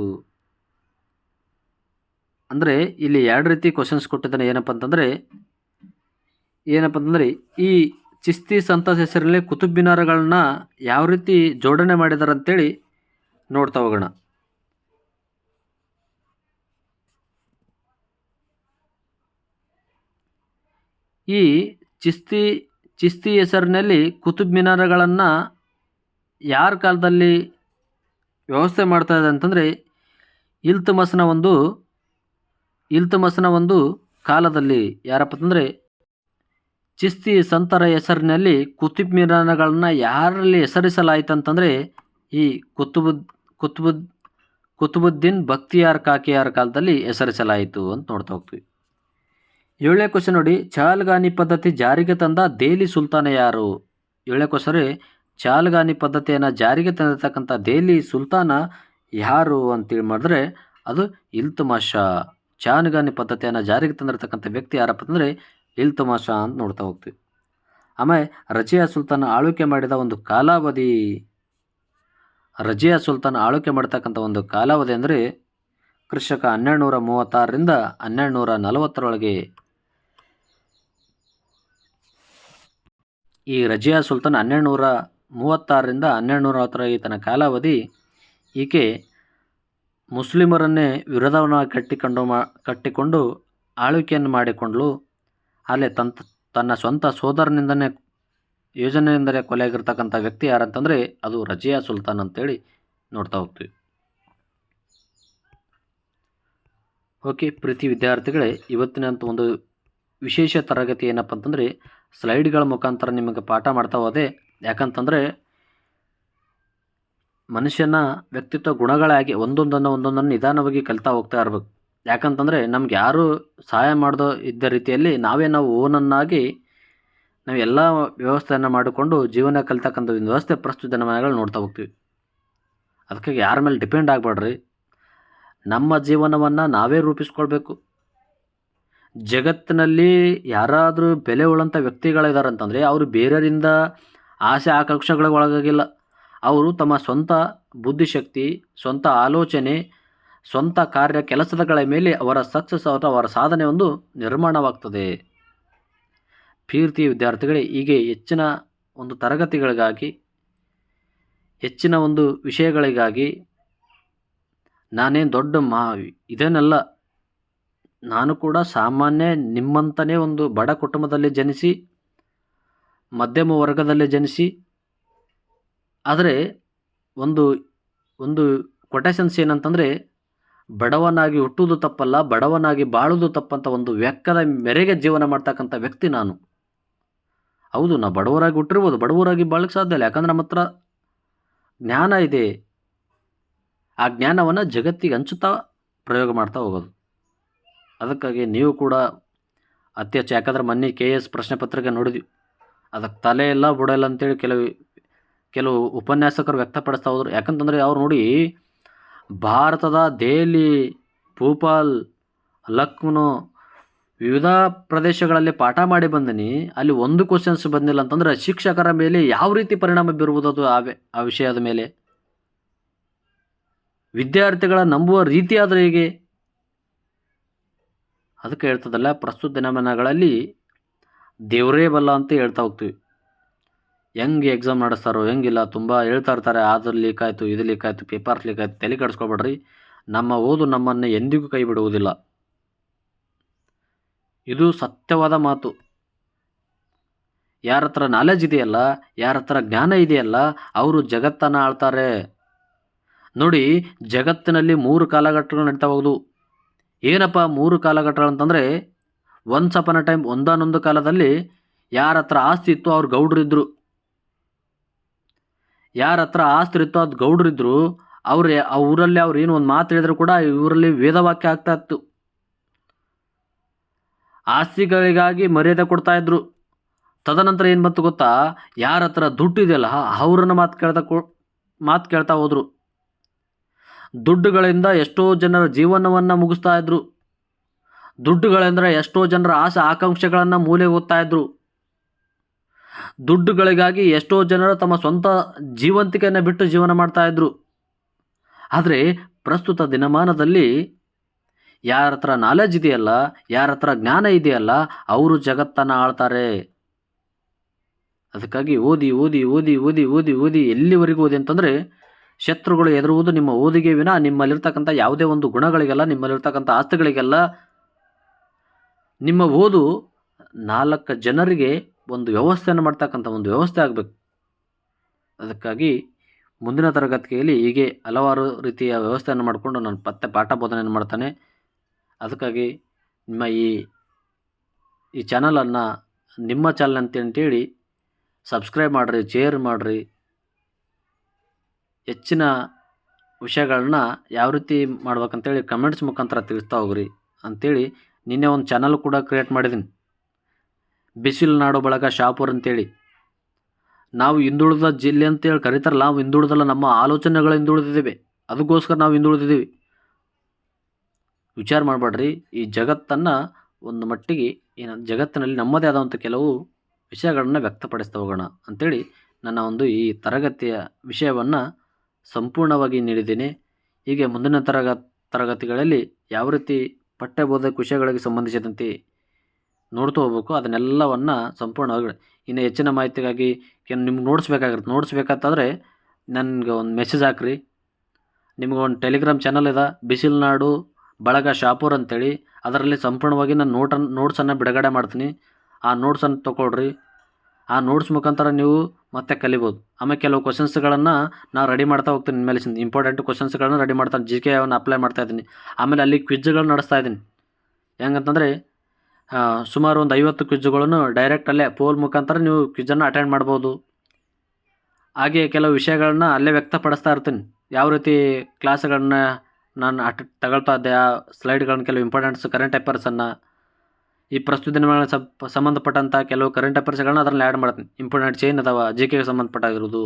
ಅಂದರೆ ಇಲ್ಲಿ 2 ರೀತಿ ಕ್ವಶನ್ಸ್ ಕೊಟ್ಟಿದ್ದಾನೆ. ಏನಪ್ಪ ಅಂತಂದರೆ ಈ ಚಿಸ್ತಿ ಸಂತರ ಹೆಸರಿನಲ್ಲಿ ಕುತುಬ್ ಮಿನಾರ್ಗಳನ್ನ ಯಾವ ರೀತಿ ಜೋಡಣೆ ಮಾಡಿದ್ದಾರೆ ಅಂತೇಳಿ ನೋಡ್ತಾ ಹೋಗೋಣ. ಈ ಚಿಸ್ತಿ ಹೆಸರಿನಲ್ಲಿ ಕುತುಬ್ ಮಿನಾರ್ಗಳನ್ನು ಯಾರ ಕಾಲದಲ್ಲಿ ವ್ಯವಸ್ಥೆ ಮಾಡ್ತಾ ಇದೆ ಅಂತಂದರೆ ಇಲ್ತುಮಸ್ನ ಒಂದು ಕಾಲದಲ್ಲಿ. ಯಾರಪ್ಪ ಅಂತಂದರೆ ಚಿಸ್ತಿ ಸಂತರ ಹೆಸರಿನಲ್ಲಿ ಕುತುಬ್ ಮಿನಾರ್ಗಳನ್ನು ಯಾರಲ್ಲಿ ಹೆಸರಿಸಲಾಯಿತು ಅಂತಂದರೆ ಈ ಕುತುಬುದ್ದೀನ್ ಬಕ್ತಿಯಾರ್ ಕಾಕಿಯಾರ್ ಕಾಲದಲ್ಲಿ ಹೆಸರಿಸಲಾಯಿತು ಅಂತ ನೋಡ್ತಾ ಹೋಗ್ತೀವಿ. 7ನೇ ಕ್ವಶನ್ ನೋಡಿ, ಚಾಲ್ಗಾನಿ ಪದ್ಧತಿ ಜಾರಿಗೆ ತಂದ ದೆಹಲಿ ಸುಲ್ತಾನ ಯಾರು? 7ನೇ ಕ್ವಶನ್ ಚಾಲ್ಗಾನಿ ಪದ್ಧತಿಯನ್ನು ಜಾರಿಗೆ ತಂದಿರತಕ್ಕಂಥ ದೆಹಲಿ ಸುಲ್ತಾನ ಯಾರು ಅಂತೇಳಿ ಮಾಡಿದ್ರೆ ಅದು ಇಲ್ತುಮಸ್ ಶಾ. ಚಾಲ್ಗಾನಿ ಪದ್ಧತಿಯನ್ನು ಜಾರಿಗೆ ತಂದಿರತಕ್ಕಂಥ ವ್ಯಕ್ತಿ ಯಾರಪ್ಪ ಅಂದರೆ ಇಲ್ತುಮಸ್ ಶಾ ಅಂತ ನೋಡ್ತಾ ಹೋಗ್ತೀವಿ. ಆಮೇಲೆ ರಜಿಯಾ ಸುಲ್ತಾನ ಆಳ್ವಿಕೆ ಮಾಡಿದ ಒಂದು ಕಾಲಾವಧಿ. ರಜಿಯಾ ಸುಲ್ತಾನ ಆಳ್ವಿಕೆ ಮಾಡ್ತಕ್ಕಂಥ ಒಂದು ಕಾಲಾವಧಿ ಅಂದರೆ ಕ್ರಿಶಕ 1236ರಿಂದ 1240ರೊಳಗೆ. ಈ ರಜಿಯಾ ಸುಲ್ತಾನ್ 1236ರಿಂದ 1240 ತನ್ನ ಕಾಲಾವಧಿ. ಈಕೆ ಮುಸ್ಲಿಮರನ್ನೇ ವಿರೋಧವನ್ನು ಕಟ್ಟಿಕೊಂಡು ಆಳ್ವಿಕೆಯನ್ನು ಮಾಡಿಕೊಂಡಳು. ಅಲ್ಲೇ ತನ್ನ ಸ್ವಂತ ಸೋದರನಿಂದನೇ ಯೋಜನೆಯಿಂದಲೇ ಕೊಲೆಯಾಗಿರ್ತಕ್ಕಂಥ ವ್ಯಕ್ತಿ ಯಾರಂತಂದರೆ ಅದು ರಜಿಯಾ ಸುಲ್ತಾನ್ ಅಂತೇಳಿ ನೋಡ್ತಾ ಹೋಗ್ತೀವಿ. ಓಕೆ ಪ್ರೀತಿ ವಿದ್ಯಾರ್ಥಿಗಳೇ, ಇವತ್ತಿನಂತ ಒಂದು ವಿಶೇಷ ತರಗತಿ ಏನಪ್ಪ ಅಂತಂದರೆ ಸ್ಲೈಡ್ಗಳ ಮುಖಾಂತರ ನಿಮಗೆ ಪಾಠ ಮಾಡ್ತಾ ಹೋದೆ. ಯಾಕಂತಂದರೆ ಮನುಷ್ಯನ ವ್ಯಕ್ತಿತ್ವ ಗುಣಗಳಾಗಿ ಒಂದೊಂದನ್ನು ನಿಧಾನವಾಗಿ ಕಲಿತಾ ಹೋಗ್ತಾ ಇರ್ಬೇಕು. ಯಾಕಂತಂದರೆ ನಮ್ಗೆ ಯಾರು ಸಹಾಯ ಮಾಡೋ ಇದ್ದ ರೀತಿಯಲ್ಲಿ ನಾವು ಓನನ್ನಾಗಿ ನಾವು ಎಲ್ಲ ವ್ಯವಸ್ಥೆಯನ್ನು ಮಾಡಿಕೊಂಡು ಜೀವನ ಕಲಿತಕ್ಕಂಥ ಒಂದು ವ್ಯವಸ್ಥೆ ಪ್ರಸ್ತುತ ದಿನಮಾನಗಳು ನೋಡ್ತಾ ಹೋಗ್ತೀವಿ. ಅದಕ್ಕಾಗಿ ಯಾರ ಮೇಲೆ ಡಿಪೆಂಡ್ ಆಗಬೇಡ್ರಿ. ನಮ್ಮ ಜೀವನವನ್ನು ನಾವೇ ರೂಪಿಸ್ಕೊಳ್ಬೇಕು. ಜಗತ್ತಿನಲ್ಲಿ ಯಾರಾದರೂ ಬೆಲೆ ಉಳ್ಳಂಥ ವ್ಯಕ್ತಿಗಳಿದ್ದಾರೆ ಅಂತಂದರೆ ಅವರು ಬೇರೆಯವರಿಂದ ಆಸೆ ಆಕಾಂಕ್ಷೆಗಳಿಗೆ ಒಳಗಾಗಿಲ್ಲ. ಅವರು ತಮ್ಮ ಸ್ವಂತ ಬುದ್ಧಿಶಕ್ತಿ, ಸ್ವಂತ ಆಲೋಚನೆ, ಸ್ವಂತ ಕಾರ್ಯ ಕೆಲಸಗಳ ಮೇಲೆ ಅವರ ಸಕ್ಸಸ್ ಅಥವಾ ಅವರ ಸಾಧನೆ ಒಂದು ನಿರ್ಮಾಣವಾಗ್ತದೆ. ಪ್ರೀತಿ ವಿದ್ಯಾರ್ಥಿಗಳೇ, ಹೀಗೆ ಹೆಚ್ಚಿನ ಒಂದು ತರಗತಿಗಳಿಗಾಗಿ, ಹೆಚ್ಚಿನ ಒಂದು ವಿಷಯಗಳಿಗಾಗಿ ನಾನೇನು ದೊಡ್ಡ ಇದೇನಲ್ಲ. ನಾನು ಕೂಡ ಸಾಮಾನ್ಯ ನಿಮ್ಮಂತನೇ ಒಂದು ಬಡ ಕುಟುಂಬದಲ್ಲಿ ಜನಿಸಿ, ಮಧ್ಯಮ ವರ್ಗದಲ್ಲಿ ಜನಿಸಿ, ಆದರೆ ಒಂದು ಒಂದು ಕೊಟೇಶನ್ಸ್ ಏನಂತಂದರೆ, ಬಡವನಾಗಿ ಹುಟ್ಟುವುದು ತಪ್ಪಲ್ಲ, ಬಡವನಾಗಿ ಬಾಳುವುದು ತಪ್ಪಂತ ಒಂದು ವ್ಯಕ್ತದ ಮೇರೆಗೆ ಜೀವನ ಮಾಡ್ತಕ್ಕಂಥ ವ್ಯಕ್ತಿ ನಾನು. ಹೌದು, ನಾ ಬಡವರಾಗಿ ಹುಟ್ಟಿರ್ಬೋದು, ಬಡವರಾಗಿ ಬಾಳಕ್ಕೆ ಸಾಧ್ಯ ಇಲ್ಲ. ಯಾಕಂದ್ರೆ ನಮ್ಮ ಹತ್ರ ಜ್ಞಾನ ಇದೆ. ಆ ಜ್ಞಾನವನ್ನು ಜಗತ್ತಿಗೆ ಹಂಚುತ್ತಾ ಪ್ರಯೋಗ ಮಾಡ್ತಾ ಹೋಗೋದು. ಅದಕ್ಕಾಗಿ ನೀವು ಕೂಡ ಅತಿ ಹೆಚ್ಚು, ಯಾಕಂದ್ರೆ ಮೊನ್ನೆ KS ಪ್ರಶ್ನೆ ಪತ್ರಿಕೆ ನೋಡಿದ್ವಿ, ಅದಕ್ಕೆ ತಲೆ ಇಲ್ಲ ಬುಡ ಇಲ್ಲ ಅಂತೇಳಿ ಕೆಲವು ಉಪನ್ಯಾಸಕರು ವ್ಯಕ್ತಪಡಿಸ್ತಾ ಹೋದರು. ಯಾಕಂತಂದರೆ ಅವ್ರು ನೋಡಿ, ಭಾರತದ ದೆಹಲಿ, ಭೋಪಾಲ್, ಲಕ್ನೋ ವಿವಿಧ ಪ್ರದೇಶಗಳಲ್ಲಿ ಪಾಠ ಮಾಡಿ ಬಂದಿನಿ, ಅಲ್ಲಿ ಒಂದು ಕ್ವಶನ್ಸ್ ಬಂದಿಲ್ಲ ಅಂತಂದರೆ ಶಿಕ್ಷಕರ ಮೇಲೆ ಯಾವ ರೀತಿ ಪರಿಣಾಮ ಬೀರುವುದು ಅದು ಆ ವಿಷಯದ ಮೇಲೆ. ವಿದ್ಯಾರ್ಥಿಗಳ ನಂಬುವ ರೀತಿ ಆದರೆ ಹೇಗೆ? ಅದಕ್ಕೆ ಹೇಳ್ತದಲ್ಲ, ಪ್ರಸ್ತುತ ದಿನಮಾನಗಳಲ್ಲಿ ದೇವರೇ ಬಲ್ಲ ಅಂತ ಹೇಳ್ತಾ ಹೋಗ್ತೀವಿ. ಹೆಂಗೆ ಎಕ್ಸಾಮ್ ನಡೆಸ್ತಾರೋ ಹೆಂಗಿಲ್ಲ, ತುಂಬ ಹೇಳ್ತಾ ಇರ್ತಾರೆ, ಅದು ಲೀಕ್ ಆಯಿತು, ಇದು ಲೀಕ್ ಆಯಿತು, ಪೇಪರ್ ಲೀಕ್ ಆಯಿತು. ತಲೆ ಕೆಡಿಸ್ಕೊಬೇಡ್ರಿ, ನಮ್ಮ ಓದು ನಮ್ಮನ್ನು ಎಂದಿಗೂ ಕೈ ಬಿಡುವುದಿಲ್ಲ. ಇದು ಸತ್ಯವಾದ ಮಾತು. ಯಾರ ಹತ್ರ ನಾಲೆಜ್ ಇದೆಯಲ್ಲ, ಯಾರ ಹತ್ರ ಜ್ಞಾನ ಇದೆಯಲ್ಲ, ಅವರು ಜಗತ್ತನ್ನು ಆಳ್ತಾರೆ. ನೋಡಿ, ಜಗತ್ತಿನಲ್ಲಿ 3 ಕಾಲಘಟ್ಟಗಳು ನಡೀತಾ ಹೋಗುದು. ಏನಪ್ಪ 3 ಕಾಲಘಟ್ಟಗಳು ಅಂತಂದರೆ, ಒನ್ಸ್ ಅಪಾನ್ ಅ ಟೈಮ್, ಒಂದಾನೊಂದು ಕಾಲದಲ್ಲಿ ಯಾರ ಹತ್ರ ಆಸ್ತಿ ಇತ್ತು ಅವ್ರು ಗೌಡ್ರಿದ್ರು. ಯಾರ ಹತ್ರ ಆಸ್ತಿ ಇತ್ತು ಅದು ಗೌಡ್ರಿದ್ರು. ಆ ಊರಲ್ಲಿ ಅವ್ರು ಏನು ಒಂದು ಮಾತು ಹೇಳಿದ್ರು ಕೂಡ ಇವರಲ್ಲಿ ವೇದವಾಕ್ಯ ಆಗ್ತಾ ಇತ್ತು. ಆಸ್ತಿಗಳಿಗಾಗಿ ಮರ್ಯಾದೆ ಕೊಡ್ತಾ ಇದ್ರು. ತದನಂತರ ಏನು ಬಂತು ಗೊತ್ತಾ, ಯಾರ ಹತ್ರ ದುಡ್ಡು ಇದೆಯಲ್ಲ ಅವ್ರನ್ನ ಮಾತು ಕೇಳ್ತಾ ಹೋದ್ರು. ದುಡ್ಡುಗಳಿಂದ ಎಷ್ಟೋ ಜನರ ಜೀವನವನ್ನು ಮುಗಿಸ್ತಾ ಇದ್ರು. ದುಡ್ಡುಗಳಿಂದ ಎಷ್ಟೋ ಜನರ ಆಸೆ ಆಕಾಂಕ್ಷೆಗಳನ್ನು ಮೂಲೆಗೆ ಓದ್ತಾ ಇದ್ರು. ದುಡ್ಡುಗಳಿಗಾಗಿ ಎಷ್ಟೋ ಜನರು ತಮ್ಮ ಸ್ವಂತ ಜೀವಂತಿಕೆಯನ್ನು ಬಿಟ್ಟು ಜೀವನ ಮಾಡ್ತಾ ಇದ್ರು. ಆದರೆ ಪ್ರಸ್ತುತ ದಿನಮಾನದಲ್ಲಿ ಯಾರ ಹತ್ರ ನಾಲೆಜ್ ಇದೆಯಲ್ಲ, ಯಾರ ಹತ್ರ ಜ್ಞಾನ ಇದೆಯಲ್ಲ, ಅವರು ಜಗತ್ತನ್ನು ಆಳ್ತಾರೆ. ಅದಕ್ಕಾಗಿ ಓದಿ ಓದಿ ಓದಿ ಓದಿ ಓದಿ ಓದಿ ಎಲ್ಲಿವರೆಗೂ ಓದಿ ಅಂತಂದರೆ, ಶತ್ರುಗಳು ಎದುರುವುದು ನಿಮ್ಮ ಓದಿಗೆ ವಿನ ನಿಮ್ಮಲ್ಲಿರ್ತಕ್ಕಂಥ ಯಾವುದೇ ಒಂದು ಗುಣಗಳಿಗೆಲ್ಲ, ನಿಮ್ಮಲ್ಲಿರ್ತಕ್ಕಂಥ ಆಸ್ತಿಗಳಿಗೆಲ್ಲ. ನಿಮ್ಮ ಓದು 4 ಜನರಿಗೆ ಒಂದು ವ್ಯವಸ್ಥೆಯನ್ನು ಮಾಡ್ತಕ್ಕಂಥ ಒಂದು ವ್ಯವಸ್ಥೆ ಆಗಬೇಕು. ಅದಕ್ಕಾಗಿ ಮುಂದಿನ ತರಗತಿಯಲ್ಲಿ ಹೀಗೆ ಹಲವಾರು ರೀತಿಯ ವ್ಯವಸ್ಥೆಯನ್ನು ಮಾಡಿಕೊಂಡು ನಾನು ಪಾಠ ಬೋಧನೆಯನ್ನು ಮಾಡ್ತಾನೆ. ಅದಕ್ಕಾಗಿ ನಿಮ್ಮ ಈ ಚಾನಲನ್ನು ನಿಮ್ಮ ಚಾನಲ್ ಅಂತೇಳಿ ಸಬ್ಸ್ಕ್ರೈಬ್ ಮಾಡಿರಿ, ಶೇರ್ ಮಾಡಿರಿ. ಹೆಚ್ಚಿನ ವಿಷಯಗಳನ್ನ ಯಾವ ರೀತಿ ಮಾಡ್ಬೇಕಂತೇಳಿ ಕಮೆಂಟ್ಸ್ ಮುಖಾಂತರ ತಿಳಿಸ್ತಾ ಹೋಗ್ರಿ ಅಂಥೇಳಿ ನಿನ್ನೆ ಒಂದು ಚಾನಲ್ ಕೂಡ ಕ್ರಿಯೇಟ್ ಮಾಡಿದ್ದೀನಿ, ಬಿಸಿಲು ನಾಡು ಬಳಗ ಶಾಪುರ್ ಅಂತೇಳಿ. ನಾವು ಹಿಂದುಳಿದ ಜಿಲ್ಲೆ ಅಂತೇಳಿ ಕರೀತಾರಲ್ಲ, ನಾವು ಹಿಂದುಳಿದಲ್ಲ, ನಮ್ಮ ಆಲೋಚನೆಗಳು ಹಿಂದುಳಿದಿದ್ದೇವೆ. ಅದಕ್ಕೋಸ್ಕರ ನಾವು ಹಿಂದುಳಿದಿದ್ದೀವಿ. ವಿಚಾರ ಮಾಡಬೇಡ್ರಿ. ಈ ಜಗತ್ತನ್ನು ಒಂದು ಮಟ್ಟಿಗೆ ಜಗತ್ತಿನಲ್ಲಿ ನಮ್ಮದೇ ಆದಂಥ ಕೆಲವು ವಿಷಯಗಳನ್ನು ವ್ಯಕ್ತಪಡಿಸ್ತಾ ಹೋಗೋಣ ಅಂಥೇಳಿ ನನ್ನ ಒಂದು ಈ ತರಗತಿಯ ವಿಷಯವನ್ನು ಸಂಪೂರ್ಣವಾಗಿ ನೀಡಿದ್ದೀನಿ. ಹೀಗೆ ಮುಂದಿನ ತರಗತಿಗಳಲ್ಲಿ ಯಾವ ರೀತಿ ಪಠ್ಯಬೋಧಕ ವಿಷಯಗಳಿಗೆ ಸಂಬಂಧಿಸಿದಂತೆ ನೋಡ್ತಾ ಹೋಗ್ಬೇಕು, ಅದನ್ನೆಲ್ಲವನ್ನು ಸಂಪೂರ್ಣವಾಗಿ. ಇನ್ನು ಹೆಚ್ಚಿನ ಮಾಹಿತಿಗಾಗಿ ನಿಮ್ಗೆ ನೋಡಿಸ್ಬೇಕಾದ್ರೆ ನನಗೆ ಒಂದು ಮೆಸೇಜ್ ಹಾಕ್ರಿ. ನಿಮ್ಗೆ ಒಂದು ಟೆಲಿಗ್ರಾಮ್ ಚಾನಲ್ ಇದೆ, ಬಿಸಿಲು ನಾಡು ಬಳಗ ಶಾಪುರ್ ಅಂತೇಳಿ. ಅದರಲ್ಲಿ ಸಂಪೂರ್ಣವಾಗಿ ನಾನು ನೋಟ್ಸನ್ನು ಬಿಡುಗಡೆ ಮಾಡ್ತೀನಿ. ಆ ನೋಟ್ಸನ್ನು ತೊಗೊಳ್ರಿ. ಆ ನೋಟ್ಸ್ ಮುಖಾಂತರ ನೀವು ಮತ್ತೆ ಕಲಿಬೋದು. ಆಮೇಲೆ ಕೆಲವು ಕ್ವಶನ್ಸ್ಗಳನ್ನು ನಾನು ರೆಡಿ ಮಾಡ್ತಾ ಹೋಗ್ತೀನಿ. ಇನ್ಮೇಲೆ ಇಂಪಾರ್ಟೆಂಟ್ ಕ್ವಶನ್ಸ್ಗಳನ್ನ ರೆಡಿ ಮಾಡ್ತಾನೆ, GK ಅವನ್ನು ಅಪ್ಲೈ ಮಾಡ್ತಾಯಿದ್ದೀನಿ. ಆಮೇಲೆ ಅಲ್ಲಿ ಕ್ವಿಜ್ಗಳನ್ನು ನಡೆಸ್ತಾ ಇದ್ದೀನಿ. ಹೆಂಗಂತಂದರೆ ಸುಮಾರು ಒಂದು 50 ಕ್ವಿಜ್ಗಳನ್ನು ಡೈರೆಕ್ಟ್ ಅಲ್ಲೇ ಪೋಲ್ ಮುಖಾಂತರ ನೀವು ಕ್ವಿಜ್ಜನ್ನು ಅಟೆಂಡ್ ಮಾಡ್ಬೋದು. ಹಾಗೆ ಕೆಲವು ವಿಷಯಗಳನ್ನ ಅಲ್ಲೇ ವ್ಯಕ್ತಪಡಿಸ್ತಾ ಇರ್ತೀನಿ. ಯಾವ ರೀತಿ ಕ್ಲಾಸ್ಗಳನ್ನ ನಾನು ತಗೊಳ್ತಾ ಇದ್ದೆ, ಆ ಸ್ಲೈಡ್ಗಳನ್ನ, ಕೆಲವು ಇಂಪಾರ್ಟೆಂಟ್ಸ್ ಕರೆಂಟ್ ಅಫೇರ್ಸನ್ನು, ಈ ಪ್ರಸ್ತುತ ದಿನಗಳಿಗೆ ಸಂಬಂಧಪಟ್ಟಂಥ ಕೆಲವು ಕರೆಂಟ್ ಅಫೇರ್ಸ್ಗಳನ್ನ ಅದರಲ್ಲಿ ಆ್ಯಡ್ ಮಾಡ್ತೀನಿ. ಇಂಪಾರ್ಟೆಂಟ್ ಚೇನ್ ಅದಾವ, GKಗೆ ಸಂಬಂಧಪಟ್ಟಾಗಿರ್ಬೋದು,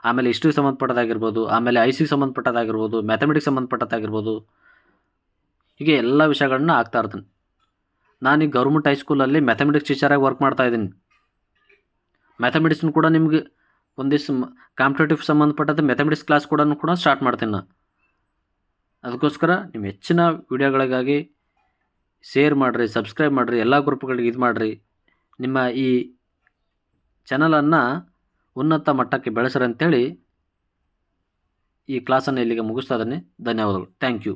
ಆಮೇಲೆ ಹಿಸ್ಟ್ರಿಗೆ ಸಂಬಂಧಪಟ್ಟದಾಗಿರ್ಬೋದು, ಆಮೇಲೆ ICಗೆ ಸಂಬಂಧಪಟ್ಟದಾಗಿರ್ಬೋದು, ಮ್ಯಾಥಮೆಟಿಕ್ಸ್ ಸಂಬಂಧಪಟ್ಟದಾಗಿರ್ಬೋದು. ಹೀಗೆ ಎಲ್ಲ ವಿಷಯಗಳನ್ನ ಹಾಕ್ತಾ ಇರ್ತೀನಿ. ನಾನು ಈ ಗೌರ್ಮೆಂಟ್ ಹೈಸ್ಕೂಲಲ್ಲಿ ಮ್ಯಾಥಮೆಟಿಕ್ಸ್ ಟೀಚರಾಗಿ ವರ್ಕ್ ಮಾಡ್ತಾಯಿದ್ದೀನಿ. ಮ್ಯಾಥಮೆಟಿಕ್ಸ್ನು ಕೂಡ ನಿಮಗೆ ಒಂದಿಷ್ಟು ಕಾಂಪಿಟೇಟಿವ್ ಸಂಬಂಧಪಟ್ಟಂತೆ ಮ್ಯಾಥಮೆಟಿಕ್ಸ್ ಕ್ಲಾಸ್ ಕೂಡ ಸ್ಟಾರ್ಟ್ ಮಾಡ್ತೀನಿ ನಾನು. ಅದಕ್ಕೋಸ್ಕರ ನಿಮ್ಮ ಹೆಚ್ಚಿನ ವಿಡಿಯೋಗಳಿಗಾಗಿ ಶೇರ್ ಮಾಡಿರಿ, ಸಬ್ಸ್ಕ್ರೈಬ್ ಮಾಡಿರಿ, ಎಲ್ಲ ಗ್ರೂಪ್ಗಳಿಗೆ ಇದು ಮಾಡಿರಿ. ನಿಮ್ಮ ಈ ಚಾನಲನ್ನು ಉನ್ನತ ಮಟ್ಟಕ್ಕೆ ಬೆಳೆಸ್ರಿ ಅಂತೇಳಿ ಈ ಕ್ಲಾಸನ್ನು ಇಲ್ಲಿಗೆ ಮುಗಿಸ್ತಾ ಇದ್ದೀನಿ. ಧನ್ಯವಾದಗಳು. Thank you.